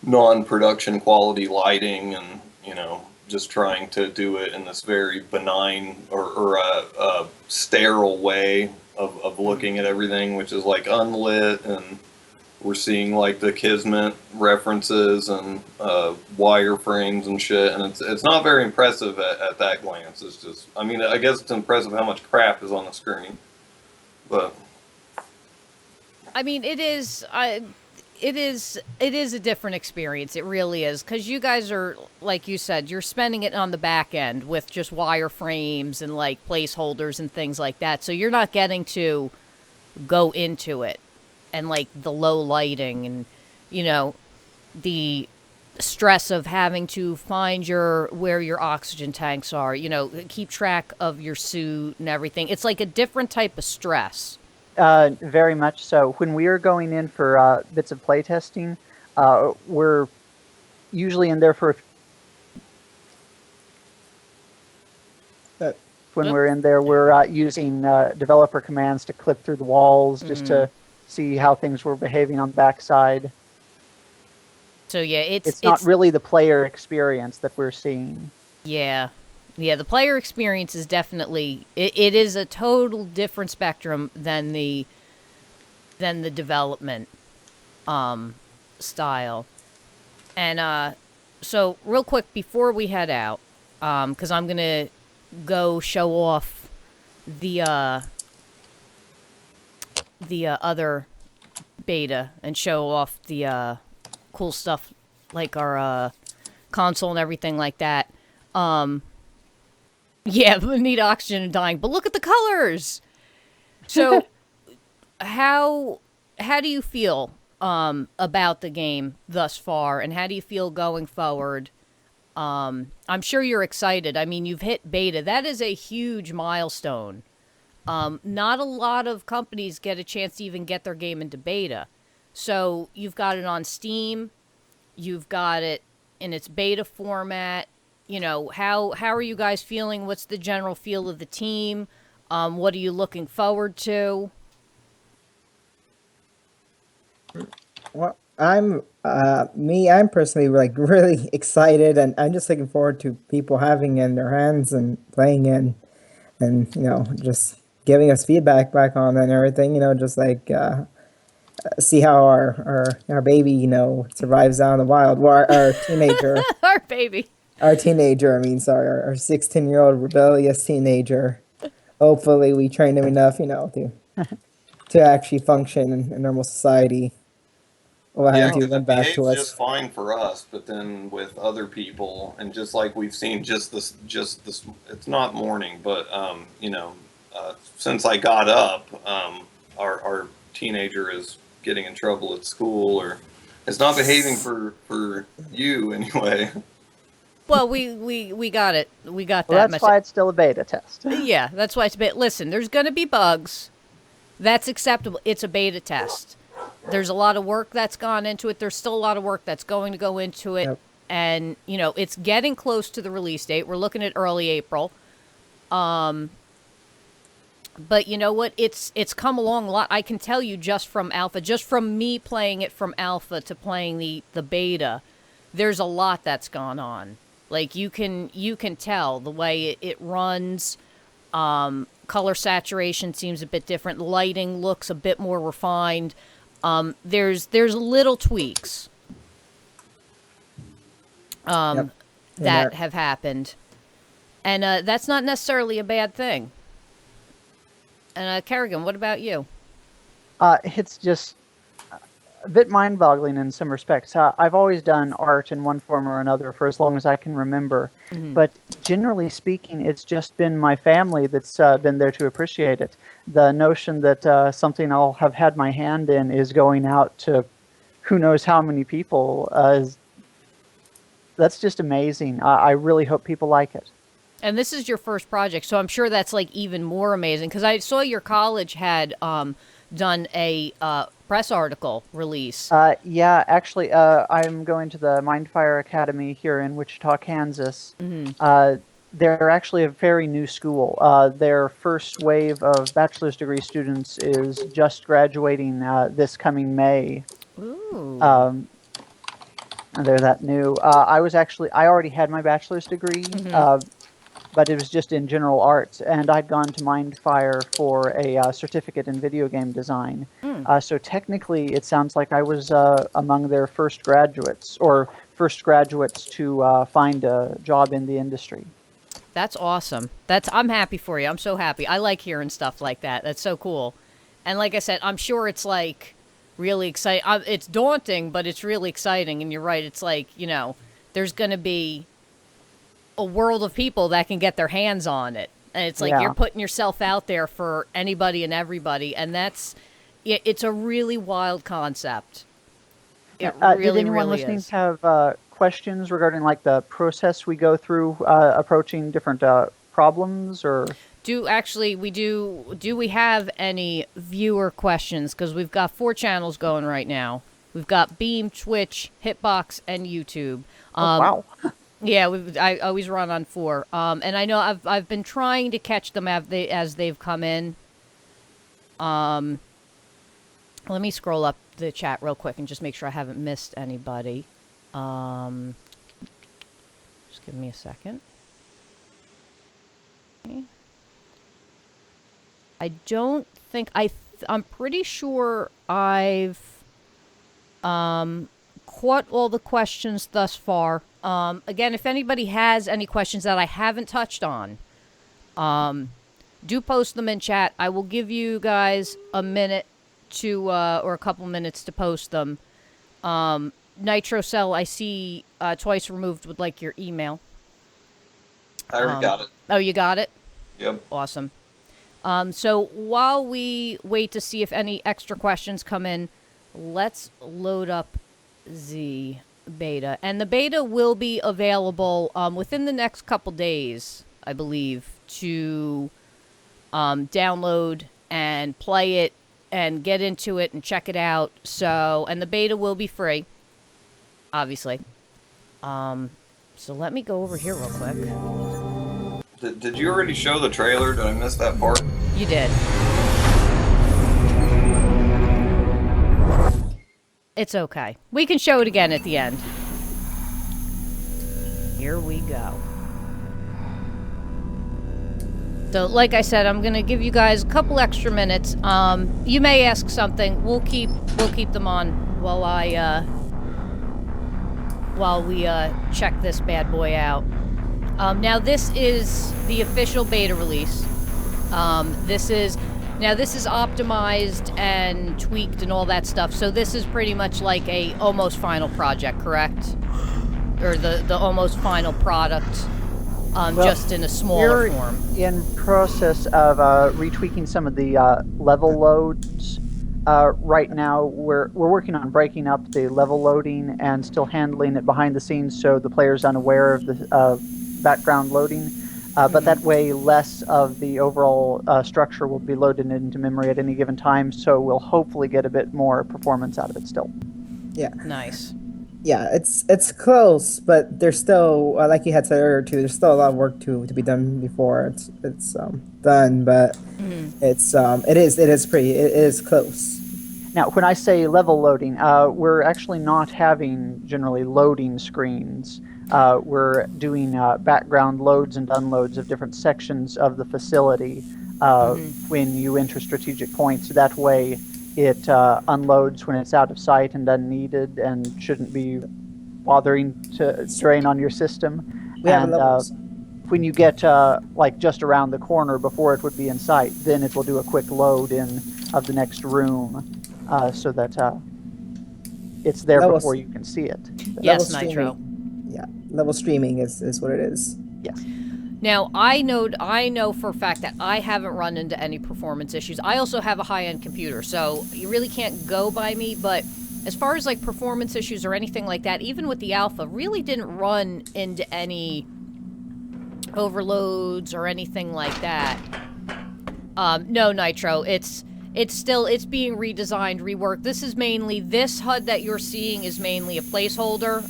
non-production quality lighting and just trying to do it in this very benign or sterile way of looking at everything, which is like unlit, and we're seeing like the Kismet references and wireframes and shit, and it's not very impressive at that glance. It's just, I mean, I guess it's impressive how much crap is on the screen, but I mean, it is a different experience. It really is, because you guys are, like you said, you're spending it on the back end with just wireframes and like placeholders and things like that. So you're not getting to go into it and like the low lighting and the stress of having to find where your oxygen tanks are, keep track of your suit and everything. It's like a different type of stress. Very much so. When we are going in for bits of playtesting, we're usually in there for. When we're in there, we're using developer commands to clip through the walls just to see how things were behaving on the backside. So yeah, it's not really the player experience that we're seeing. Yeah. Yeah, the player experience is definitely it is a total different spectrum than the development style. And so real quick before we head out, because I'm gonna go show off the other beta and show off the cool stuff like our console and everything like that. Yeah, we need oxygen and dying, but look at the colors. So, how do you feel about the game thus far, and how do you feel going forward? I'm sure you're excited. I mean, you've hit beta. That is a huge milestone. Not a lot of companies get a chance to even get their game into beta. So you've got it on Steam. You've got it in its beta format. How are you guys feeling? What's the general feel of the team? What are you looking forward to? Well, I'm personally like really excited, and I'm just looking forward to people having it in their hands and playing it, and just giving us feedback back on it and everything. Just like see how our baby, survives out in the wild. Well, our teenager, Our baby. our teenager. I mean, sorry, our 16-year-old rebellious teenager. Hopefully, we train him enough, to actually function in normal society. We'll Yeah, have to because run it back to behaves just us. fine for us, but then with other people, and just like we've seen, just this, it's not morning, but since I got up, our teenager is getting in trouble at school, or it's not behaving for you anyway. Well, we got it. We got Well, that that's message. why it's still a beta test. Yeah, that's why it's a bit. Listen, there's going to be bugs. That's acceptable. It's a beta test. There's a lot of work that's gone into it. There's still a lot of work that's going to go into it. Yep. And, it's getting close to the release date. We're looking at early April. But you know what? It's come along a lot. I can tell you just from alpha, just from me playing it from alpha to playing the beta, there's a lot that's gone on. Like you can tell the way it runs. Color saturation seems a bit different. Lighting looks a bit more refined. There's little tweaks Yep. that have happened, and that's not necessarily a bad thing. And Kerrigan, what about you? It's just a bit mind-boggling in some respects. I've always done art in one form or another for as long as I can remember, but generally speaking, it's just been my family that's been there to appreciate it. The notion that something I'll have had my hand in is going out to who knows how many people, that's just amazing. I really hope people like it. And this is your first project, so I'm sure that's like even more amazing. Because I saw your college had done a press article release. Yeah, actually, I'm going to the Mindfire Academy here in Wichita, Kansas. They're actually a very new school. Their first wave of bachelor's degree students is just graduating this coming May. Ooh. They're that new. I already had my bachelor's degree, but it was just in general arts, and I'd gone to Mindfire for a certificate in video game design. So technically, it sounds like I was among their first graduates, or first graduates to find a job in the industry. That's awesome. I'm happy for you. I'm so happy. I like hearing stuff like that. That's so cool. And like I said, I'm sure it's like really exciting. It's daunting, but it's really exciting. And you're right. It's like, there's going to be a world of people that can get their hands on it. And it's like you're putting yourself out there for anybody and everybody. And it's a really wild concept. It really, did anyone really listening is. have questions regarding like the process we go through approaching different problems, or? Do we have any viewer questions? Because we've got 4 channels going right now. We've got Beam, Twitch, Hitbox, and YouTube. Wow. Yeah, I always run on 4. And I know I've been trying to catch them as they've come in. Let me scroll up the chat real quick and just make sure I haven't missed anybody. Just give me a second. Okay. I don't think I'm pretty sure I've caught all the questions thus far. Again, if anybody has any questions that I haven't touched on, do post them in chat. I will give you guys a minute to or a couple minutes to post them. Nitro Cell, I see Twice Removed would like your email. I already got it. Oh, you got it? Yep. Awesome. So while we wait to see if any extra questions come in, let's load up the beta. And the beta will be available within the next couple days, I believe, to download and play it and get into it and check it out. So, and the beta will be free, obviously. So let me go over here real quick. Did you already show the trailer? Did I miss that part? You did. It's okay. We can show it again at the end. Here we go. So, like I said, I'm gonna give you guys a couple extra minutes. You may ask something. We'll keep them on while we check this bad boy out. Now, this is the official beta release. This is optimized and tweaked and all that stuff. So this is pretty much like a almost final project, correct? Or the almost final product, just in a smaller form. We're in process of retweaking some of the level loads. Right now, we're working on breaking up the level loading and still handling it behind the scenes, so the player's unaware of the background loading. But that way, less of the overall structure will be loaded into memory at any given time, so we'll hopefully get a bit more performance out of it still. Yeah. Nice. Yeah, it's close, but there's still, like you had said earlier too, there's still a lot of work to be done before it's done. But it is close. Now, when I say level loading, we're actually not having generally loading screens. We're doing background loads and unloads of different sections of the facility when you enter strategic points. That way, it unloads when it's out of sight and unneeded and shouldn't be bothering to drain on your system. And when you get like just around the corner before it would be in sight, then it will do a quick load in of the next room so that it's there before you can see it. Yes, Nitro. Yeah, level streaming is what it is. Yes. Now, I know for a fact that I haven't run into any performance issues. I also have a high-end computer, so you really can't go by me, but as far as like performance issues or anything like that, even with the alpha, really didn't run into any overloads or anything like that. No, Nitro, it's being redesigned, reworked. This HUD that you're seeing is mainly a placeholder.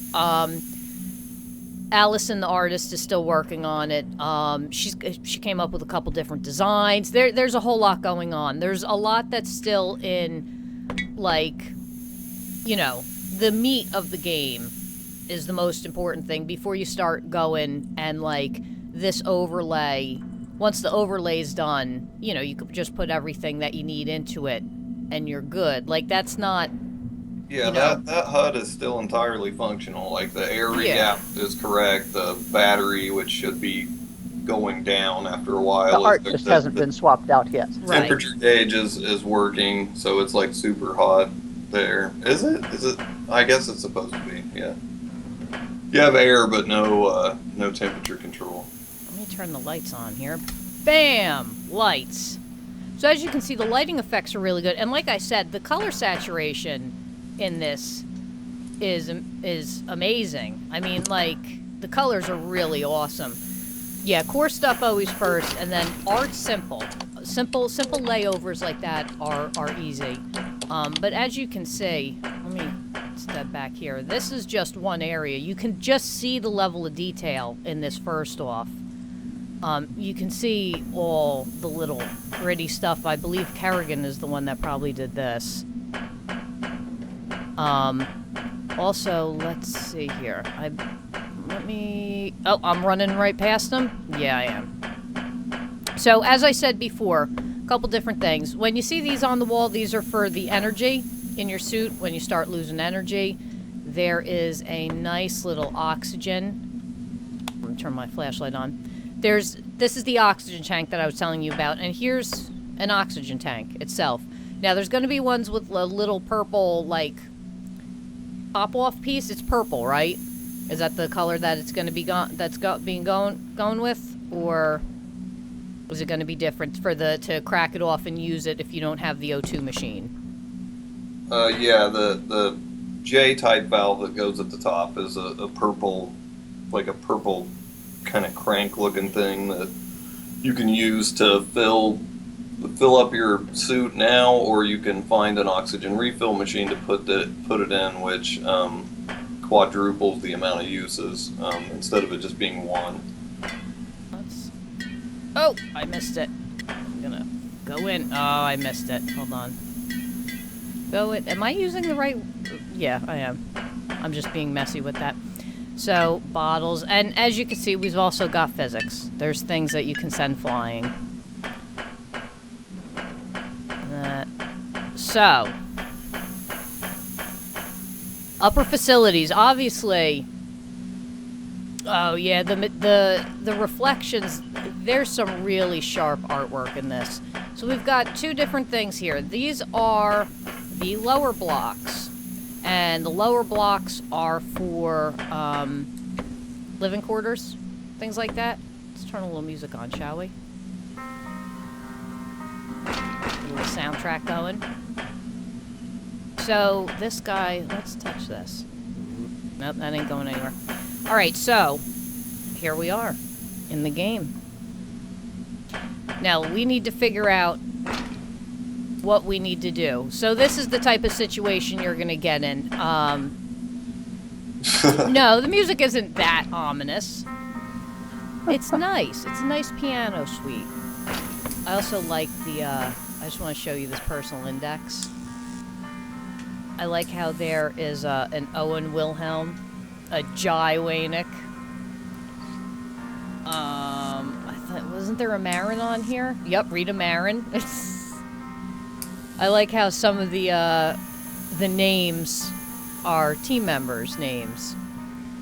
Allison, the artist, is still working on it. She came up with a couple different designs. There's a whole lot going on. There's a lot that's still in, like, you know, the meat of the game is the most important thing before you start going and, like, this overlay. Once the overlay's done, you know, you could just put everything that you need into it and you're good. Like, that's not... Yeah, that HUD is still entirely functional. Like, the air gap is correct. The battery, which should be going down after a while. The art just hasn't been swapped out yet. Temperature gauge is working, so it's, like, super hot there. Is it? I guess it's supposed to be, yeah. You have air, but no temperature control. Let me turn the lights on here. Bam! Lights. So as you can see, the lighting effects are really good. And like I said, the color saturation in this is amazing. I mean, like, the colors are really awesome. Yeah, core stuff always first, and then art's simple. Simple layovers like that are easy. But as you can see, let me step back here. This is just one area. You can just see the level of detail in this first off. You can see all the little gritty stuff. I believe Kerrigan is the one that probably did this. Also, let's see here. I'm running right past them? Yeah, I am. So, as I said before, a couple different things. When you see these on the wall, these are for the energy in your suit. When you start losing energy, there is a nice little oxygen. I'm going to turn my flashlight on. This is the oxygen tank that I was telling you about, and here's an oxygen tank itself. Now, there's going to be ones with a little purple, like, pop-off piece. It's purple, right? Is that the color that it's going to be going with, or is it going to be different to crack it off and use it if you don't have the O2 machine? Yeah, the J-type valve that goes at the top is a purple, like a purple kind of crank-looking thing that you can use to fill up your suit now, or you can find an oxygen refill machine to put it in, which quadruples the amount of uses instead of it just being one. Oh, I missed it. I'm gonna go in. Oh, I missed it. Hold on. Go in. Am I using the right? Yeah, I am. I'm just being messy with that. So, bottles. And as you can see, we've also got physics. There's things that you can send flying. So, upper facilities, obviously. Oh yeah, the reflections. There's some really sharp artwork in this. So we've got two different things here. These are the lower blocks, and the lower blocks are for living quarters, things like that. Let's turn a little music on, shall we? A little soundtrack going. So this guy, let's touch this. Nope, that ain't going anywhere. Alright, so here we are in the game. Now we need to figure out what we need to do. So this is the type of situation you're gonna get in. No, the music isn't that ominous. It's nice. It's a nice piano suite. I also like the, I just want to show you this personal index. I like how there is an Owen Wilhelm, a Jai Wainick. I thought, wasn't there a Marin on here? Yep, Rita Marin. I like how some of the names are team members' names.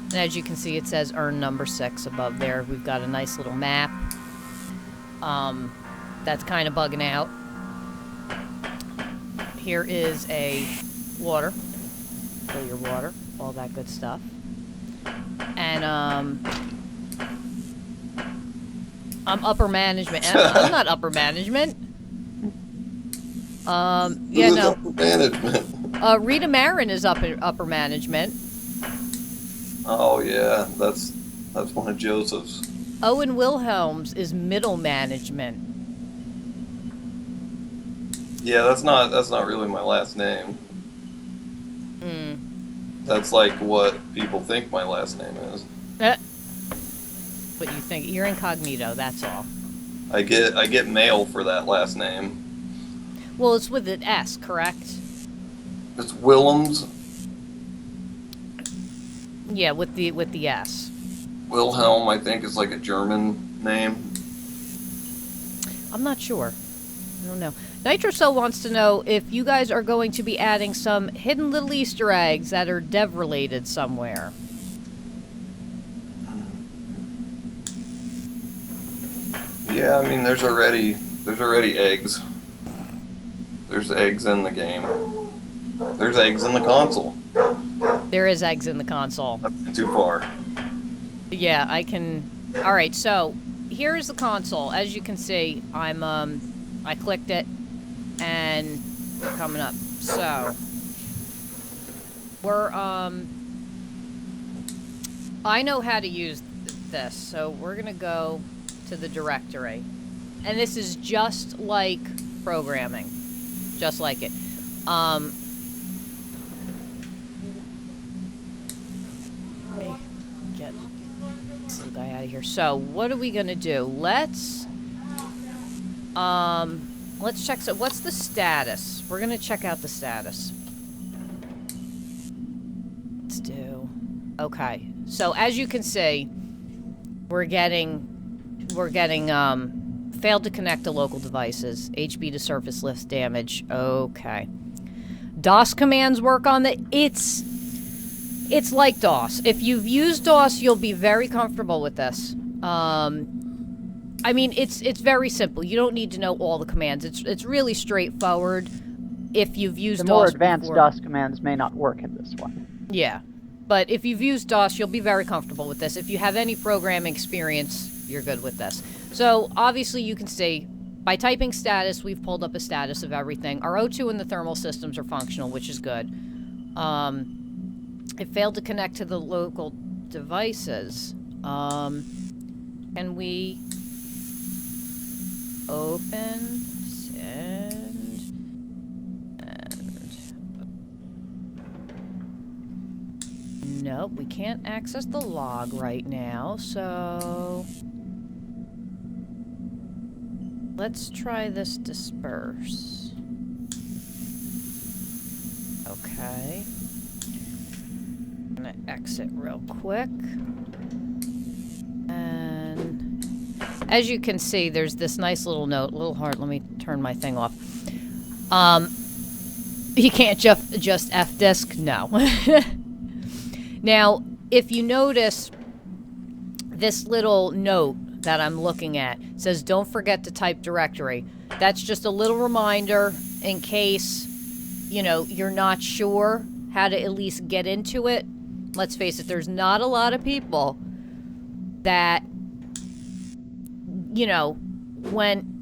And as you can see, it says Earn Number 6 above there. We've got a nice little map. That's kind of bugging out. Here is a water. Fill your water. All that good stuff. And, I'm upper management. I'm not upper management. Yeah, no. Upper management. Rita Marin is upper management. Oh yeah, that's one of Joseph's. Owen Wilhelms is middle management. Yeah, that's not really my last name. Hmm. That's like what people think my last name is. What you think? You're incognito, that's all. I get mail for that last name. Well, it's with an S, correct? It's Willems. Yeah, with the S. Wilhelm, I think, is like a German name. I'm not sure. I don't know. NitroCell wants to know if you guys are going to be adding some hidden little Easter eggs that are dev-related somewhere. Yeah, I mean, there's already eggs. There's eggs in the game. There's eggs in the console. There is eggs in the console. That's too far. Yeah, I can... Alright, so, here's the console. As you can see, I clicked it, and we're coming up. So, we're, I know how to use this, so we're gonna go to the directory. And this is just like programming. Just like it. Get this little guy out of here. So, what are we gonna do? Let's check. So, what's the status? We're gonna check out the status. Let's do. Okay. So, as you can see, we're getting failed to connect to local devices. HB to surface lift damage. Okay. DOS commands work on the... It's like DOS. If you've used DOS, you'll be very comfortable with this. I mean, it's very simple. You don't need to know all the commands. It's really straightforward if you've used DOS. The more advanced before. DOS commands may not work in this one. Yeah. But if you've used DOS, you'll be very comfortable with this. If you have any programming experience, you're good with this. So, obviously, you can see, by typing status, we've pulled up a status of everything. Our O2 and the thermal systems are functional, which is good. It failed to connect to the local devices. Can we open, send, and... Nope, we can't access the log right now, so... Let's try this disperse. Okay. I'm gonna exit real quick. And as you can see, there's this nice little note, little heart. Let me turn my thing off. You can't just F disk? No. Now, if you notice this little note that I'm looking at says don't forget to type directory. That's just a little reminder in case, you know, you're not sure how to at least get into it. Let's face it, there's not a lot of people that, you know, when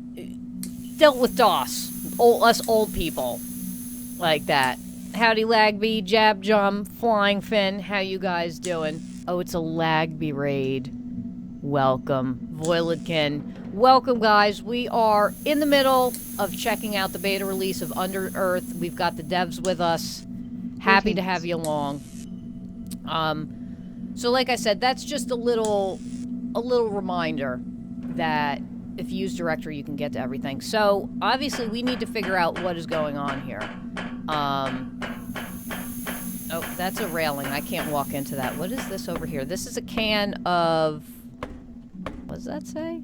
dealt with DOS, us old people like that. Howdy Lagby, Jab Jum, Flying Fin, how you guys doing? Oh, it's a Lagby raid. Welcome. Voiledkin. Welcome, guys. We are in the middle of checking out the beta release of UnderEarth. We've got the devs with us. Happy to have you along. So like I said, that's just a little reminder that if you use directory, you can get to everything. So obviously we need to figure out what is going on here. Oh, that's a railing. I can't walk into that. What is this over here? This is a can of... What does that say?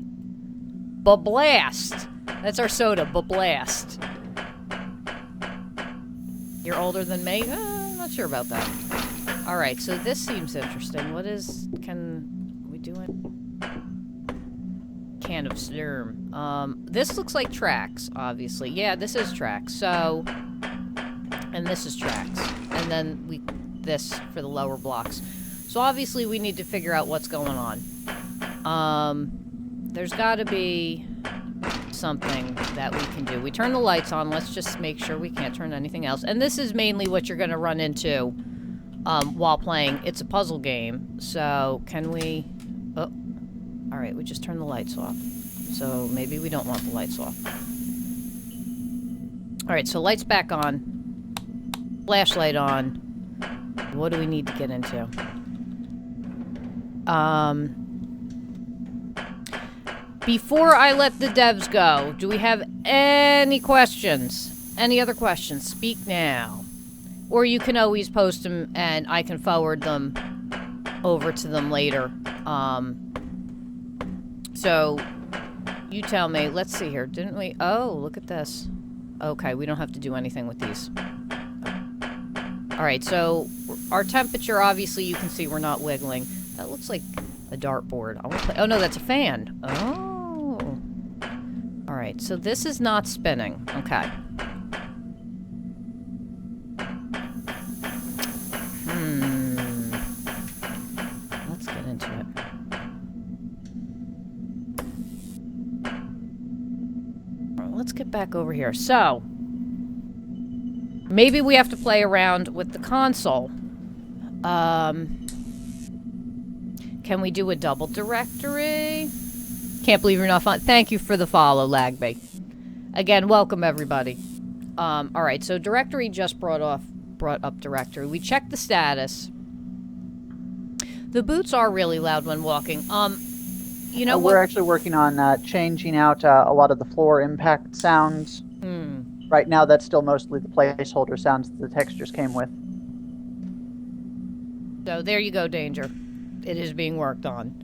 Bablast. That's our soda, Bablast. You're older than me? I'm not sure about that. Alright, so this seems interesting. What is... Can we do it? Can of Slurm. This looks like tracks, obviously. Yeah, this is tracks. So... And this is tracks. And then this for the lower blocks. So obviously we need to figure out what's going on. There's gotta be something that we can do. We turn the lights on. Let's just make sure we can't turn anything else. And this is mainly what you're gonna run into while playing. It's a puzzle game. So can we... Oh. Alright, we just turned the lights off. So maybe we don't want the lights off. Alright, so lights back on. Flashlight on. What do we need to get into? Before I let the devs go, do we have any questions? Any other questions? Speak now. Or you can always post them and I can forward them over to them later. So, you tell me. Let's see here. Didn't we? Oh, look at this. Okay, we don't have to do anything with these. Alright, so our temperature, obviously, you can see we're not wiggling. That looks like a dartboard. I want to play. Oh, no, that's a fan. Oh. Alright, so this is not spinning. Okay. Let's get into it. Alright, let's get back over here. So... Maybe we have to play around with the console. Can we do a double directory? Can't believe you're not fun. Thank you for the follow, Lagby. Again, welcome everybody. Alright, so directory just brought up directory. We checked the status. The boots are really loud when walking. You know we're actually working on changing out a lot of the floor impact sounds. Right now, that's still mostly the placeholder sounds that the textures came with. So there you go, Danger. It is being worked on.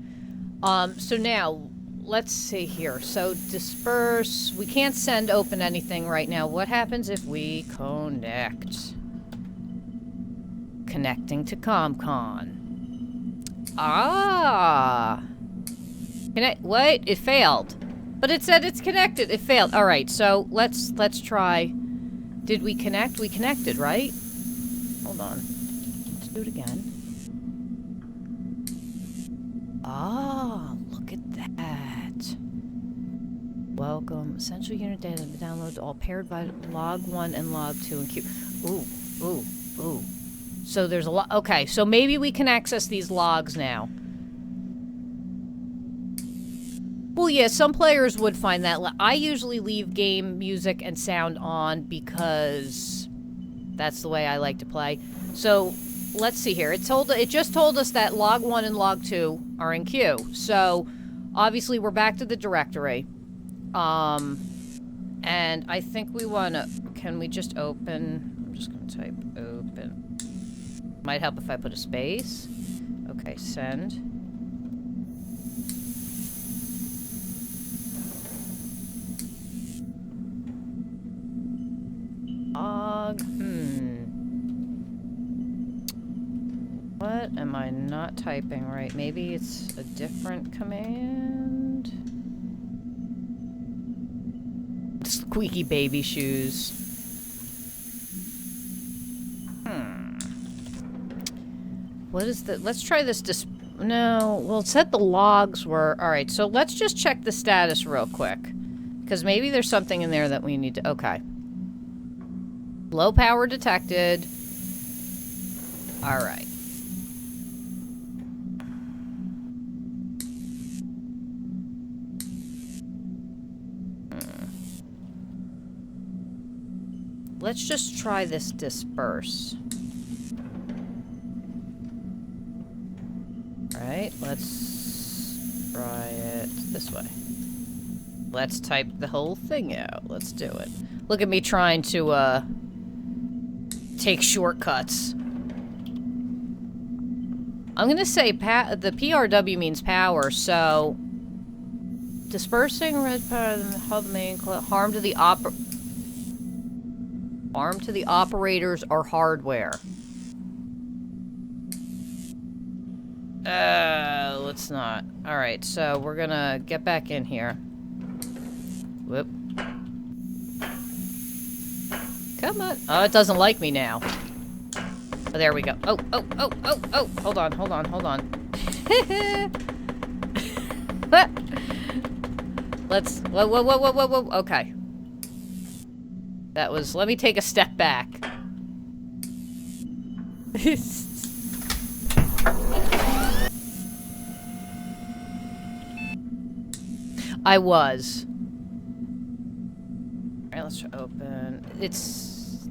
So now, let's see here. So disperse. We can't send open anything right now. What happens if we connect? Connecting to ComCon. Ah! Wait, it failed. But it said it's connected. It failed. All right, so let's try. Did we connect? We connected, right? Hold on. Let's do it again. Ah, look at that. Welcome. Essential unit data download all paired by log 1 and log 2 and Q. Ooh. So there's a lot. Okay, so maybe we can access these logs now. Well, yeah, some players would find that. I usually leave game music and sound on because that's the way I like to play. So, let's see here. It just told us that log 1 and log 2 are in queue. So, obviously, we're back to the directory. And I think we want to... Can we just open... I'm just going to type open. Might help if I put a space. Okay, send. Log. What am I not typing right? Maybe it's a different command? Squeaky baby shoes. What is the... Let's try this no, well, it said the logs were... Alright, so let's just check the status real quick. Because maybe there's something in there that we need to... Okay. Low power detected. Alright. Let's just try this disperse. Alright, let's try it this way. Let's type the whole thing out. Let's do it. Look at me trying to, take shortcuts. I'm gonna say the PRW means power, so... Dispersing red power in the hub main harm to the operators or hardware. Let's not. Alright, so we're gonna get back in here. Whoop. Come on. Oh, it doesn't like me now. Oh, there we go. Oh. Hold on. Let's... Whoa. Okay. That was... Let me take a step back. I was. Alright, let's open... It's...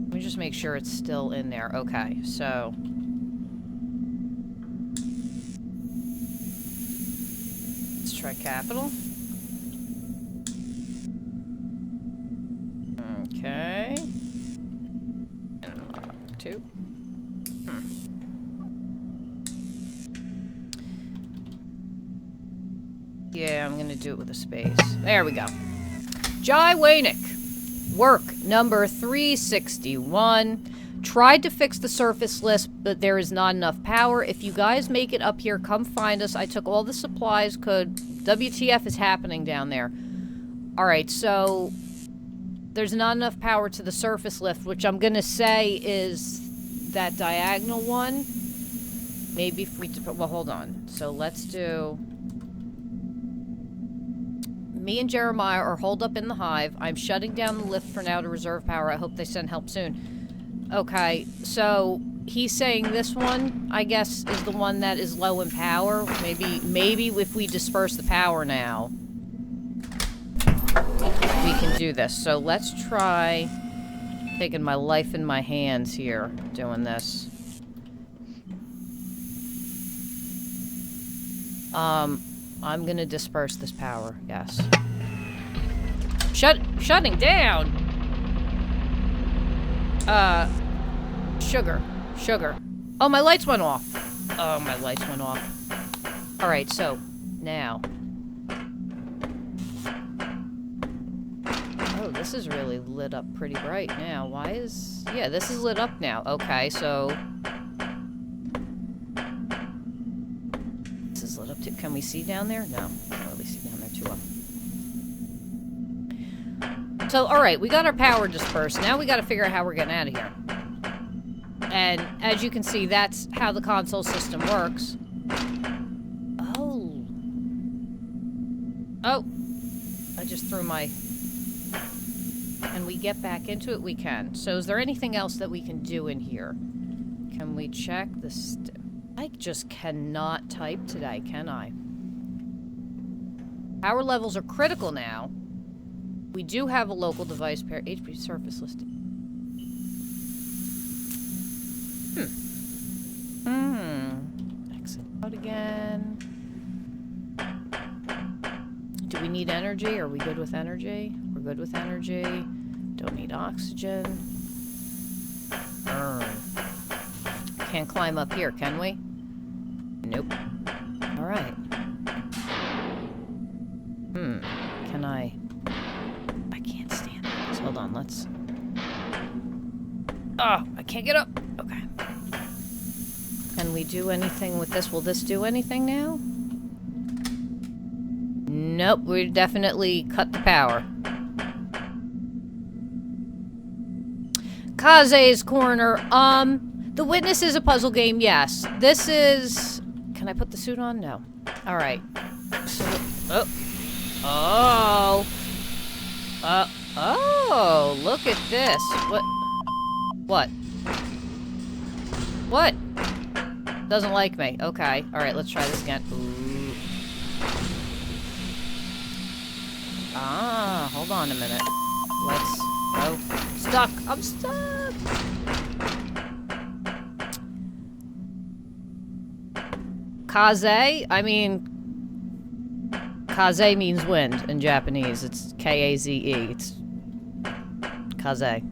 Let me just make sure it's still in there. Okay, so... Let's try capital. Okay. And lock 2. Yeah, I'm gonna do it with a space. There we go. Jai Wainick. Work number 361. Tried to fix the surface list, but there is not enough power. If you guys make it up here, come find us. I took all the supplies. WTF is happening down there? Alright, so... There's not enough power to the surface lift, which I'm gonna say is that diagonal one. Maybe if we... Well, hold on. So let's do... Me and Jeremiah are holed up in the hive. I'm shutting down the lift for now to reserve power. I hope they send help soon. Okay, so he's saying this one, I guess, is the one that is low in power. Maybe if we disperse the power now, we can do this. So let's try taking my life in my hands here, doing this. I'm gonna disperse this power, yes. Shutting down! Sugar. Oh, my lights went off. Alright, so, now. Oh, this is really lit up pretty bright now. Why is... Yeah, this is lit up now. Okay, so... This is lit up too. Can we see down there? No. Can't really see down there too well. So, alright, we got our power dispersed. Now we gotta figure out how we're getting out of here. And, as you can see, that's how the console system works. Oh. Oh. I just threw my... Can we get back into it? We can. So, is there anything else that we can do in here? Can we check the... I just cannot type today, can I? Power levels are critical now. We do have a local device pair. HP surface listing. Exit out again. Do we need energy? Are we good with energy? We're good with energy. Don't need oxygen. Can't climb up here, can we? Nope. Alright. Can I can't stand this. Hold on, let's... Oh, I can't get up. Okay. we do anything with this? Will this do anything now? Nope, we definitely cut the power. Kaze's Corner. The Witness is a puzzle game, yes. This is... Can I put the suit on? No. Alright. So, oh, look at this. What? What? Doesn't like me. Okay. Alright, let's try this again. Ooh. Ah, hold on a minute. Let's... Oh, stuck. I'm stuck. Kaze? I mean... Kaze means wind in Japanese. It's K-A-Z-E. It's... Kaze.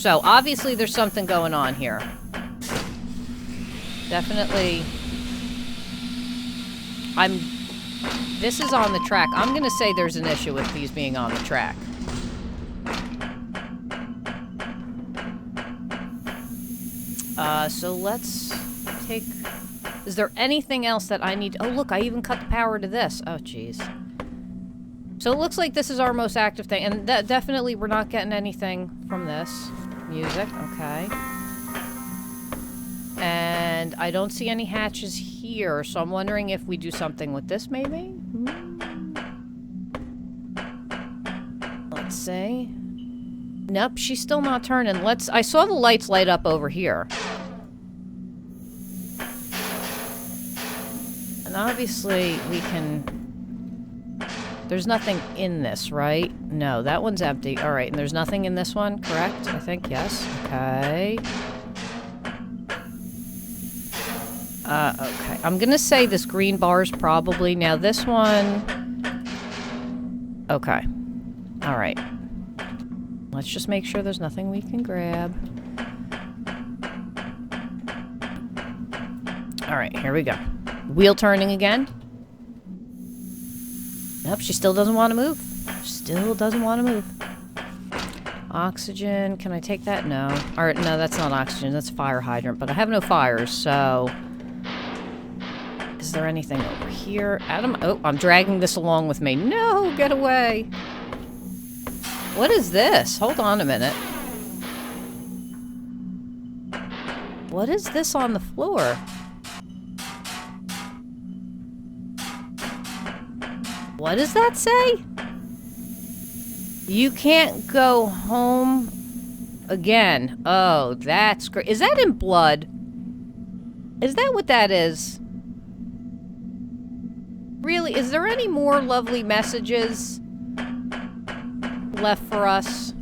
So, obviously there's something going on here. Definitely... This is on the track. I'm gonna say there's an issue with these being on the track. So let's take... Is there anything else that I need... Oh, look, I even cut the power to this. Oh, jeez. So it looks like this is our most active thing. And definitely we're not getting anything from this. Music, okay. And I don't see any hatches here, so I'm wondering if we do something with this, maybe? Let's see. Nope, she's still not turning. I saw the lights light up over here. And obviously, we can... There's nothing in this, right? No, that one's empty. Alright, and there's nothing in this one, correct? I think, yes. Okay. Okay. I'm gonna say this green bar's probably... Now, this one... Okay. Alright. Let's just make sure there's nothing we can grab. Alright, here we go. Wheel turning again. Nope, she still doesn't want to move. Still doesn't want to move. Oxygen. Can I take that? No. Or, no, that's not oxygen. That's a fire hydrant. But I have no fires, so... Is there anything over here? Adam... Oh, I'm dragging this along with me. No, get away. What is this? Hold on a minute. What is this on the floor? What does that say? You can't go home again. Oh, that's great. Is that in blood? Is that what that is? Really? Is there any more lovely messages left for us?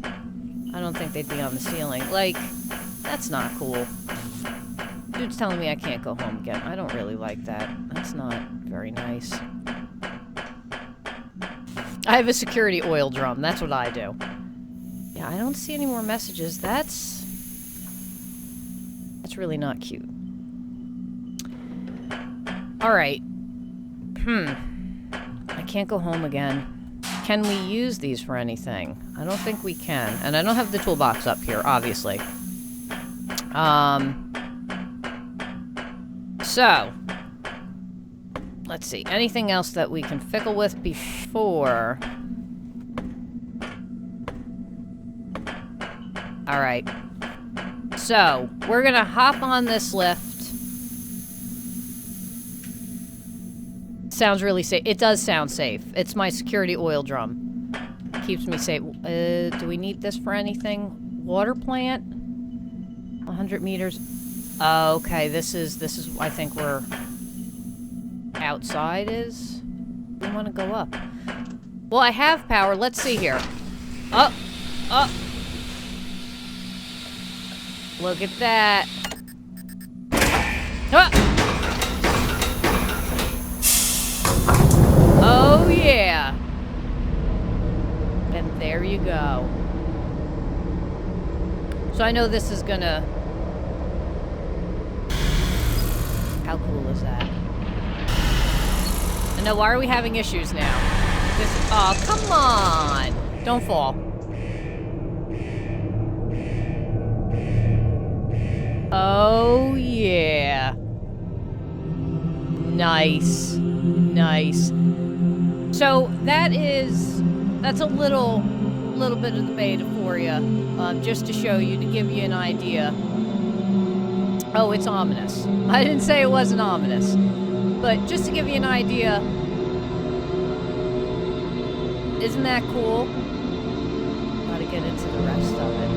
I don't think they'd be on the ceiling. Like, that's not cool. Dude's telling me I can't go home again. I don't really like that. That's not very nice. I have a security oil drum. That's what I do. Yeah, I don't see any more messages. That's really not cute. Alright. I can't go home again. Can we use these for anything? I don't think we can. And I don't have the toolbox up here, obviously. So. Let's see. Anything else that we can fickle with before... Alright. So, we're gonna hop on this lift. Sounds really safe. It does sound safe. It's my security oil drum. Keeps me safe. Do we need this for anything? Water plant? 100 meters. Okay, this is, I think we're... Outside is... We want to go up. Well, I have power. Let's see here. Up! Up! Look at that. Ah! Oh, yeah. And there you go. So I know this is gonna... How cool is that? And now, why are we having issues now? Oh, come on! Don't fall. Oh, yeah. Nice. Nice. So, that's a little bit of the beta for you. Just to show you, to give you an idea. Oh, it's ominous. I didn't say it wasn't ominous. But just to give you an idea, isn't that cool? Gotta get into the rest of it.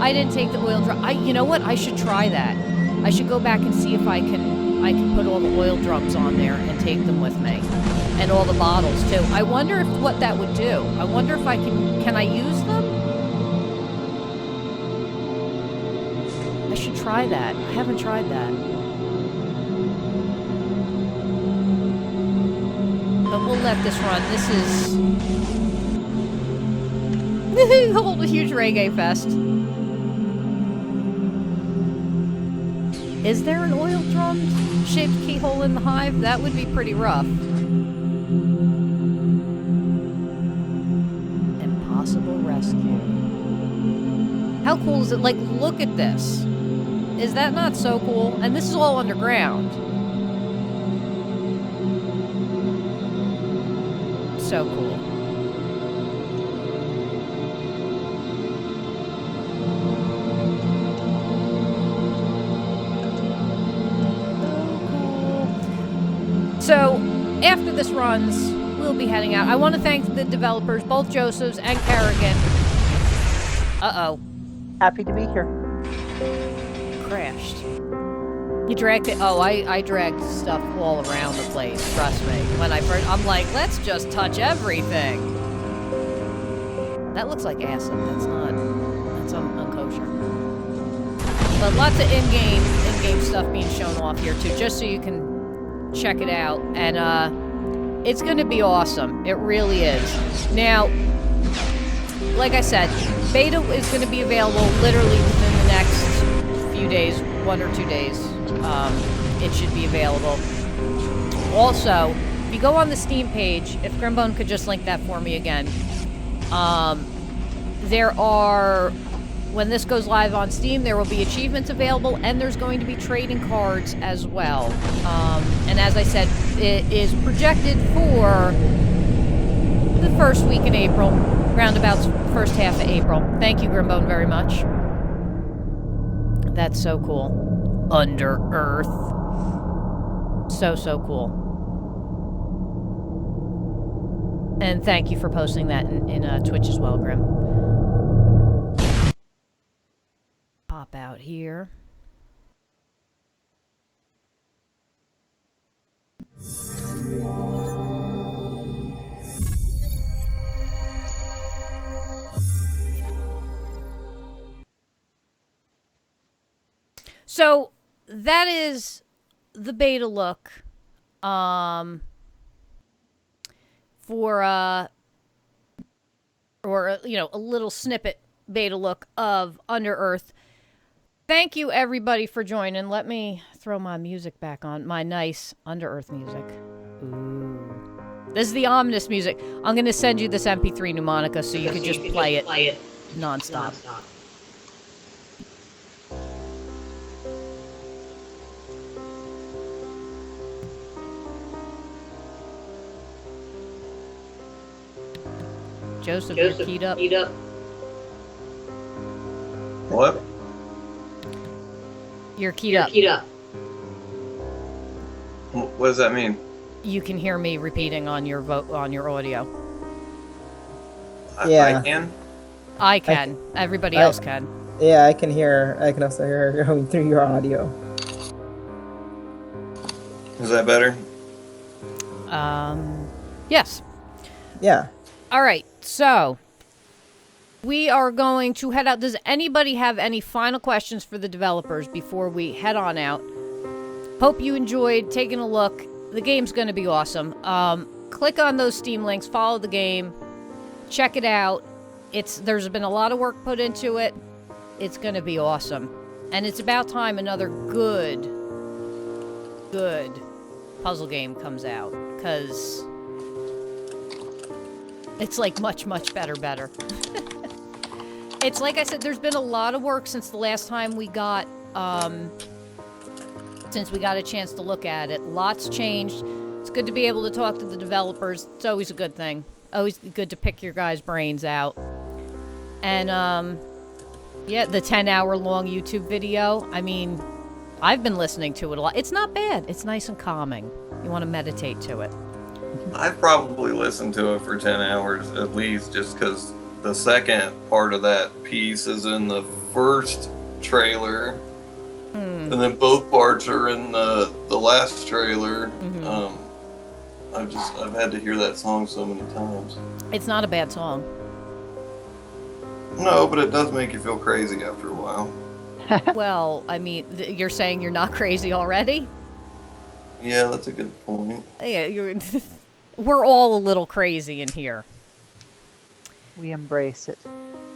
I didn't take the oil drum. You know what? I should try that. I should go back and see if I can put all the oil drums on there and take them with me, and all the bottles too. I wonder what that would do. I wonder if I can I use them? I should try that. I haven't tried that. But we'll let this run. This is hold a huge reggae fest. Is there an oil drum shaped keyhole in the hive? That would be pretty rough. Impossible rescue. How cool is it? Like, look at this. Is that not so cool? And this is all underground. So cool. So, after this runs, we'll be heading out. I want to thank the developers, both Joseph's and Kerrigan. Uh-oh. Happy to be here. Crashed. You dragged it? Oh, I dragged stuff all around the place, trust me. When I first, I'm like, let's just touch everything. That looks like acid. That's unkosher. But lots of in-game stuff being shown off here, too, just so you can check it out, and it's gonna be awesome. It really is. Now, like I said, beta is gonna be available literally within the next few days, 1 or 2 days. It should be available. Also, if you go on the Steam page, if Grimbone could just link that for me again, there are, when this goes live on Steam, there will be achievements available, and there's going to be trading cards as well. And as I said, it is projected for the first week in April, roundabout first half of April. Thank you, Grimbone, very much. That's so cool. UnderEarth. So cool. And thank you for posting that in Twitch as well, Grim. Pop out here. So that is the beta look for or you know, a little snippet beta look of UnderEarth. Thank you everybody for joining. Let me throw my music back on, my nice UnderEarth music. Ooh. This is the ominous music. I'm going to send you this MP3 mnemonica so you can just play it nonstop. Joseph, you're keyed up. What? You're keyed up. What does that mean? You can hear me repeating on your audio. Yeah. I can? I can. Everybody else can. Yeah, I can hear. I can also hear going through your audio. Is that better? Yes. Yeah. All right. So we are going to head out. Does anybody have any final questions for the developers before we head on out? Hope you enjoyed taking a look. The game's going to be awesome. Click on those Steam links, follow the game, check it out. There's been a lot of work put into it. It's going to be awesome. And it's about time another good puzzle game comes out, because it's like much better. it's like I said, there's been a lot of work since the last time we got, a chance to look at it. Lots changed. It's good to be able to talk to the developers. It's always a good thing. Always good to pick your guys' brains out. And, yeah, the 10-hour-long YouTube video. I mean, I've been listening to it a lot. It's not bad. It's nice and calming. You want to meditate to it. I've probably listened to it for 10 hours at least, just because the second part of that piece is in the first trailer, and then both parts are in the last trailer. I've had to hear that song so many times. It's not a bad song. No, but it does make you feel crazy after a while. Well, I mean, you're saying you're not crazy already? Yeah, that's a good point. Yeah, we're all a little crazy in here. We embrace it.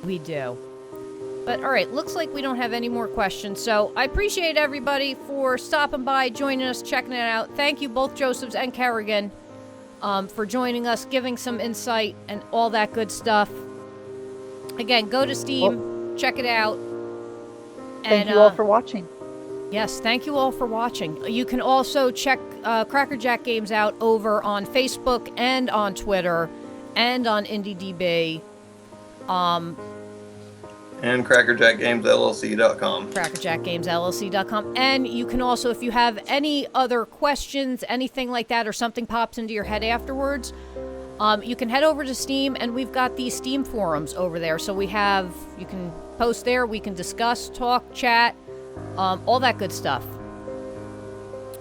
We do. But all right, looks like we don't have any more questions. So I appreciate everybody for stopping by, joining us, checking it out. Thank you, both Josephs and Kerrigan, for joining us, giving some insight and all that good stuff. Again, go to Steam, check it out. Thank you all for watching. Yes, thank you all for watching. You can also check CrackerJack Games out over on Facebook and on Twitter and on IndieDB. And CrackerJackGamesLLC.com. CrackerJackGamesLLC.com. And you can also, if you have any other questions, anything like that, or something pops into your head afterwards, you can head over to Steam, and we've got these Steam forums over there. So you can post there, we can discuss, talk, chat, all that good stuff.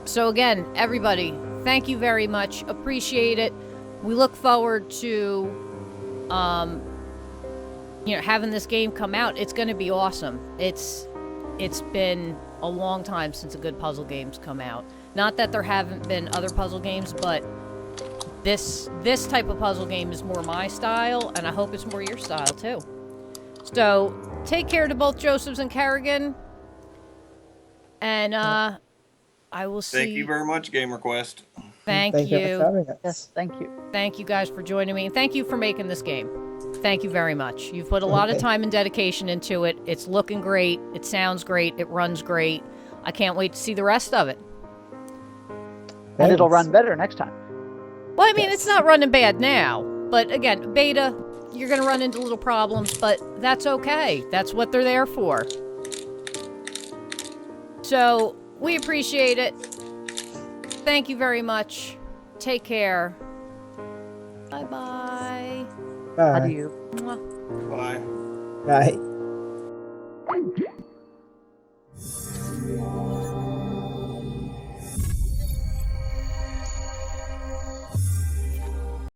So again, everybody, thank you very much. Appreciate it. We look forward to, having this game come out. It's going to be awesome. It's been a long time since a good puzzle game's come out. Not that there haven't been other puzzle games, but this type of puzzle game is more my style, and I hope it's more your style too. So take care to both Josephs and Kerrigan, and I will see. Thank you very much, GamerQuest. Thank you for you. having us. Yes, thank you. Thank you guys for joining me, and thank you for making this game. Thank you very much. You've put a lot of time and dedication into it. It's looking great. It sounds great. It runs great. I can't wait to see the rest of it. And it'll run better next time. Well, I mean, it's not running bad now. But again, beta, you're going to run into little problems, but that's okay. That's what they're there for. So, we appreciate it. Thank you very much. Take care. Bye-bye. Bye. Adieu. Mwah. Bye. Bye.